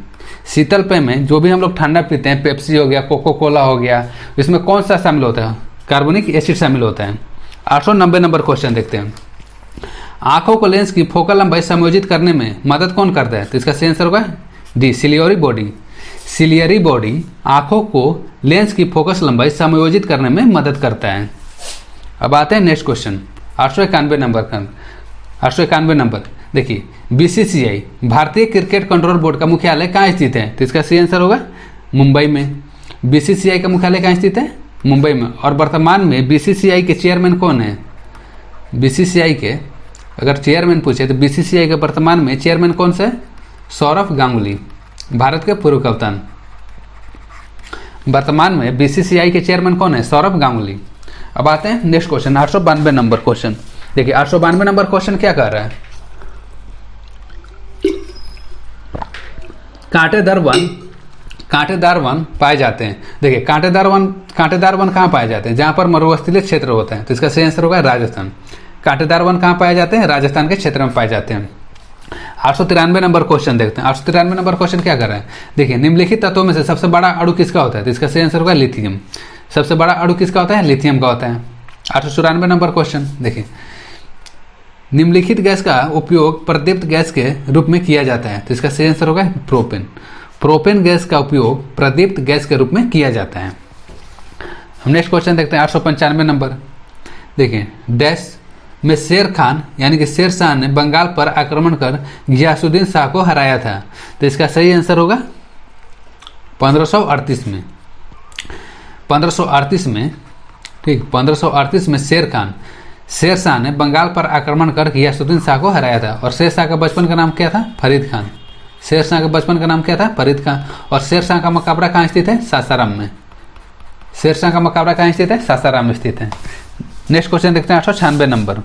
शीतल पेय में जो भी हम लोग ठंडा पीते हैं, पेप्सी हो गया, कोको कोला हो गया, इसमें कौन सा शामिल होता है? कार्बोनिक एसिड शामिल होता है। 890 नंबर क्वेश्चन देखते हैं। आंखों को लेंस की फोकल लंबाई समायोजित करने में मदद कौन करता है? तो इसका सही आंसर होगा D, ciliary body. Ciliary body आंखों को लेंस की फोकस लंबाई समायोजित करने में मदद करता है। अब आते हैं नेक्स्ट क्वेश्चन, 891 नंबर। देखिए बीसीसीआई भारतीय क्रिकेट कंट्रोल बोर्ड का मुख्यालय कहाँ स्थित है, तो इसका सही आंसर होगा मुंबई में। बीसीसीआई का मुख्यालय कहाँ स्थित है, मुंबई में। और वर्तमान में बीसीसीआई के चेयरमैन कौन है, बीसीसीआई के अगर चेयरमैन पूछे तो बीसीसीआई के वर्तमान में चेयरमैन कौन सा है, सौरभ गांगुली, भारत के पूर्व कप्तान। वर्तमान में बीसीसीआई के चेयरमैन कौन है, सौरभ गांगुली। अब आते हैं नेक्स्ट क्वेश्चन 892 नंबर क्वेश्चन। देखिए 892 नंबर क्वेश्चन क्या कर रहा है, कांटेदार वन पाए जाते हैं। देखिए कांटेदार वन कहाँ पाए जाते हैं, जहाँ पर मरुस्थलीय क्षेत्र होता है, तो इसका सही आंसर होगा राजस्थान। कांटेदार वन कहाँ पाए जाते हैं, राजस्थान के क्षेत्र में पाए जाते हैं। 893 नंबर क्वेश्चन देखते हैं। 893 नंबर क्वेश्चन क्या कर रहा है, देखिए निम्नलिखित तत्वों में से सबसे बड़ा अणु किसका होता है, तो इसका सही आंसर होगा लिथियम। सबसे बड़ा अणु किसका होता है, लिथियम का होता है। 894 नंबर क्वेश्चन देखिए, निम्नलिखित गैस का उपयोग प्रदीप्त गैस के रूप में किया जाता है, तो इसका सही आंसर होगा प्रोपेन। प्रोपेन गैस का उपयोग प्रदीप्त गैस के रूप में किया जाता है। हम नेक्स्ट क्वेश्चन देखते हैं 895 नंबर। देखिए डैश में शेर खान यानी कि शेर शाह ने बंगाल पर आक्रमण कर गियासुद्दीन शाह को हराया था, तो इसका सही आंसर होगा 1538 में। 1538 में, ठीक 1538 में शेर शाह ने बंगाल पर आक्रमण कर गियासुद्दीन शाह को हराया था। और शेर शाह का बचपन का नाम क्या था, फरीद खान। शेर शाह के बचपन का नाम क्या था, फरीद खान। और शेर शाह का मकबरा कहाँ स्थित है, सासाराम में। शेर शाह का मकबरा कहाँ स्थित है, सासाराम में स्थित है। नेक्स्ट क्वेश्चन देखते हैं 896 नंबर।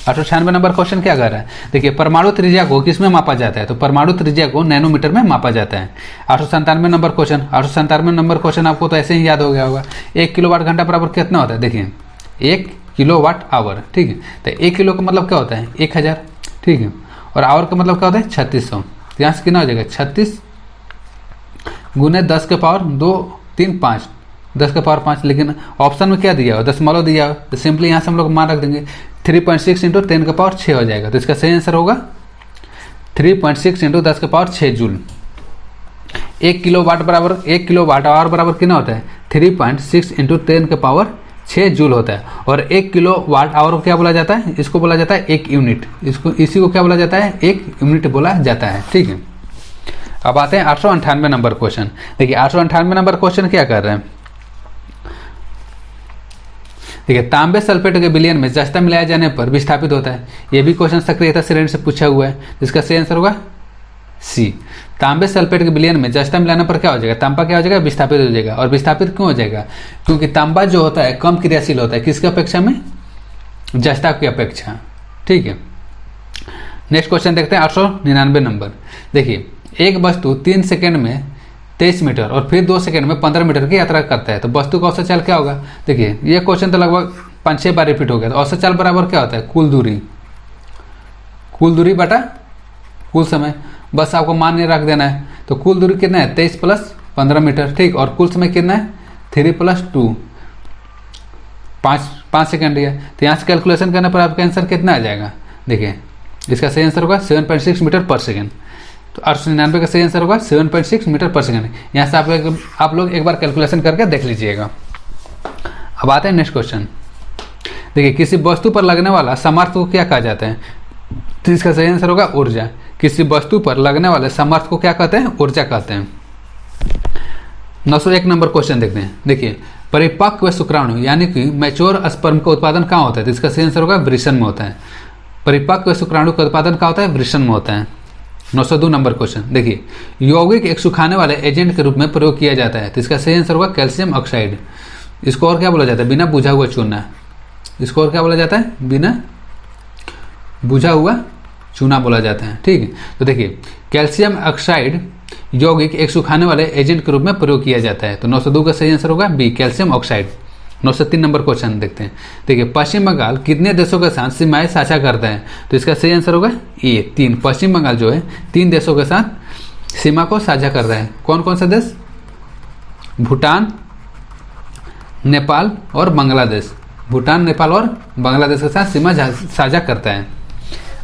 896 नंबर क्वेश्चन क्या कर रहा है, देखिए परमाणु त्रिज्या को किसमें मापा जाता है, तो परमाणु त्रिज्या को नैनोमीटर में मापा जाता है। 897 नंबर क्वेश्चन। 897 नंबर क्वेश्चन आपको तो ऐसे ही याद हो गया होगा। 1 किलोवाट घंटा बराबर कितना होता है, देखिए 1 किलोवाट आवर, ठीक है। तो 1 किलो का मतलब क्या होता है, 1000, ठीक है। और आवर का मतलब क्या होता है, 3600। यहाँ से कितना हो जाएगा, 36 गुने 10 के पावर 2 3 5, 10 के पावर 5। लेकिन ऑप्शन में क्या दिया हो, दशमलव दिया हो, तो सिंपली यहाँ से हम लोग मान रख देंगे 3.6 इंटू 10 के पावर 6 हो जाएगा। तो इसका सही आंसर होगा 3.6 इंटू 10 के पावर 6 जूल। 1 किलोवाट बराबर 1 किलोवाट आवर बराबर कितना होता है, 3.6 इंटू 10 के पावर 6 जूल होता है। और 1 किलोवाट आवर को क्या बोला जाता है, इसको बोला जाता है 1 यूनिट। इसी को क्या बोला जाता है, 1 यूनिट बोला जाता है, ठीक है। अब आते हैं 898 नंबर क्वेश्चन। देखिए 898 नंबर क्वेश्चन क्या कर रहे हैं, देखिए तांबे सल्फेट के विलयन में जस्ता मिलाए जाने पर विस्थापित होता है। यह भी क्वेश्चन सक्रियता श्रेणी से पूछा हुआ है, इसका सही आंसर होगा सी। तांबे सल्फेट के विलयन में जस्ता मिलाने पर क्या हो जाएगा, तांबा क्या हो जाएगा, विस्थापित हो जाएगा। और विस्थापित क्यों हो जाएगा, क्योंकि तांबा जो होता है कम क्रियाशील होता है, किसकी अपेक्षा में, जस्ता की अपेक्षा, ठीक है। नेक्स्ट क्वेश्चन देखते हैं 899 नंबर। देखिए एक वस्तु 3 सेकेंड में 23 मीटर और फिर 2 सेकंड में 15 मीटर की यात्रा करता है, तो वस्तु का औसत चाल क्या होगा। देखिए ये क्वेश्चन तो लगभग 5-6 बार रिपीट हो गया। तो औसत चाल बराबर क्या होता है, कुल दूरी बटा कुल समय। बस आपको मान नहीं रख देना है। तो कुल दूरी कितना है, 23 प्लस 15 मीटर, ठीक। और कुल समय कितना है, 3 + 2, 5 सेकेंड है। तो यहाँ से कैलकुलेशन करने पर आपका आंसर कितना आ जाएगा, देखिए इसका सही आंसर होगा 7.6 मीटर पर सेकेंड। तो 899 का सही आंसर होगा 7.6 मीटर पर सेकेंड। यहाँ से आप लोग एक बार कैलकुलेशन करके देख लीजिएगा। अब आते हैं नेक्स्ट क्वेश्चन। देखिए किसी वस्तु पर लगने वाला सामर्थ्य को क्या कहा जाता है, तो इसका सही आंसर होगा ऊर्जा। किसी वस्तु पर लगने वाले सामर्थ्य को क्या कहते हैं, ऊर्जा कहते हैं। 901 नंबर क्वेश्चन देखते हैं। देखिए परिपक्व शुक्राणु यानी कि मैच्योर स्पर्म का उत्पादन कहाँ होता है, तो इसका सही आंसर होगा वृषण में होता है। परिपक्व शुक्राणु का उत्पादन कहाँ होता है, वृषण में होता है। 902 नंबर क्वेश्चन। देखिए यौगिक एक सुखाने वाले एजेंट के रूप में प्रयोग किया जाता है, तो इसका सही आंसर होगा कैल्शियम ऑक्साइड। इसको और क्या बोला जाता है, बिना बुझा हुआ चूना। इसको और क्या बोला जाता है, बिना बुझा हुआ चूना बोला जाता है, ठीक है। तो देखिए कैल्शियम ऑक्साइड यौगिक एक सुखाने वाले एजेंट के रूप में प्रयोग किया जाता है। तो 902 का सही आंसर होगा B, calcium oxide. 903 number question देखते हैं। देखिए पश्चिम बंगाल कितने देशों के साथ सीमाएं साझा करता है, तो इसका सही आंसर होगा ए, 3। पश्चिम बंगाल जो है 3 देशों के साथ सीमा को साझा कर रहा है। कौन कौन सा देश, भूटान, नेपाल और बांग्लादेश। भूटान, नेपाल और बांग्लादेश के साथ सीमा साझा करता है।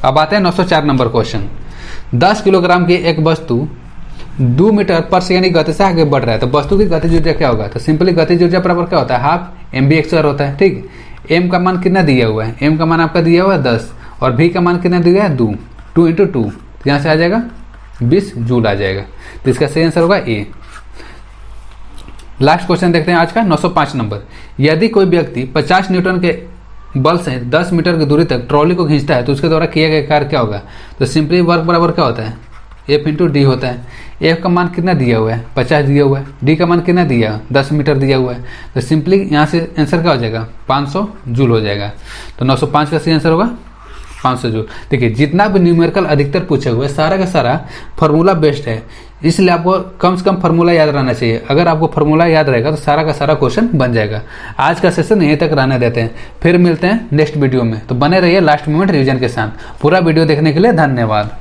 अब आते हैं 904 नंबर क्वेश्चन। 10 किलोग्राम की एक वस्तु 2 मीटर पर सेकेंड की गति से आगे बढ़ रहा है, तो वस्तु की गतिज ऊर्जा क्या होगा, तो सिंपली गतिज ऊर्जा बराबर क्या होता है, हाफ mv/h होता है, ठीक है। m का मान कितना दिया हुआ है, m का मान आपका दिया हुआ है 10 और v का मान कितना दिया है 2 2 इंटू 2, तो यहाँ से आ जाएगा 20 जूल आ जाएगा। तो इसका सही आंसर होगा ए। लास्ट क्वेश्चन देखते हैं आज का, 905 नंबर। यदि कोई व्यक्ति 50 न्यूटन के बल से 10 मीटर की दूरी तक ट्रॉली को खींचता है तो उसके द्वारा किया गया कार्य क्या होगा? तो सिंपली वर्क बराबर क्या होता है? एफ इंटू डी होता है। एफ का मान कितना दिया हुआ है? 50 दिया हुआ है। डी का मान कितना दिया? 10 मीटर दिया हुआ है। तो सिंपली यहाँ से आंसर क्या हो जाएगा? 500 जूल हो जाएगा। तो 905 का सही आंसर होगा 500 जूल। देखिए जितना भी न्यूमेरिकल अधिकतर पूछे हुए सारा का सारा फार्मूला बेस्ड है, इसलिए आपको कम से कम फार्मूला याद रहना चाहिए। अगर आपको फार्मूला याद रहेगा तो सारा का सारा क्वेश्चन बन जाएगा। आज का सेशन यहीं तक रहने देते हैं, फिर मिलते हैं नेक्स्ट वीडियो में। तो बने रहिए लास्ट मोमेंट रिवीजन के साथ। पूरा वीडियो देखने के लिए धन्यवाद।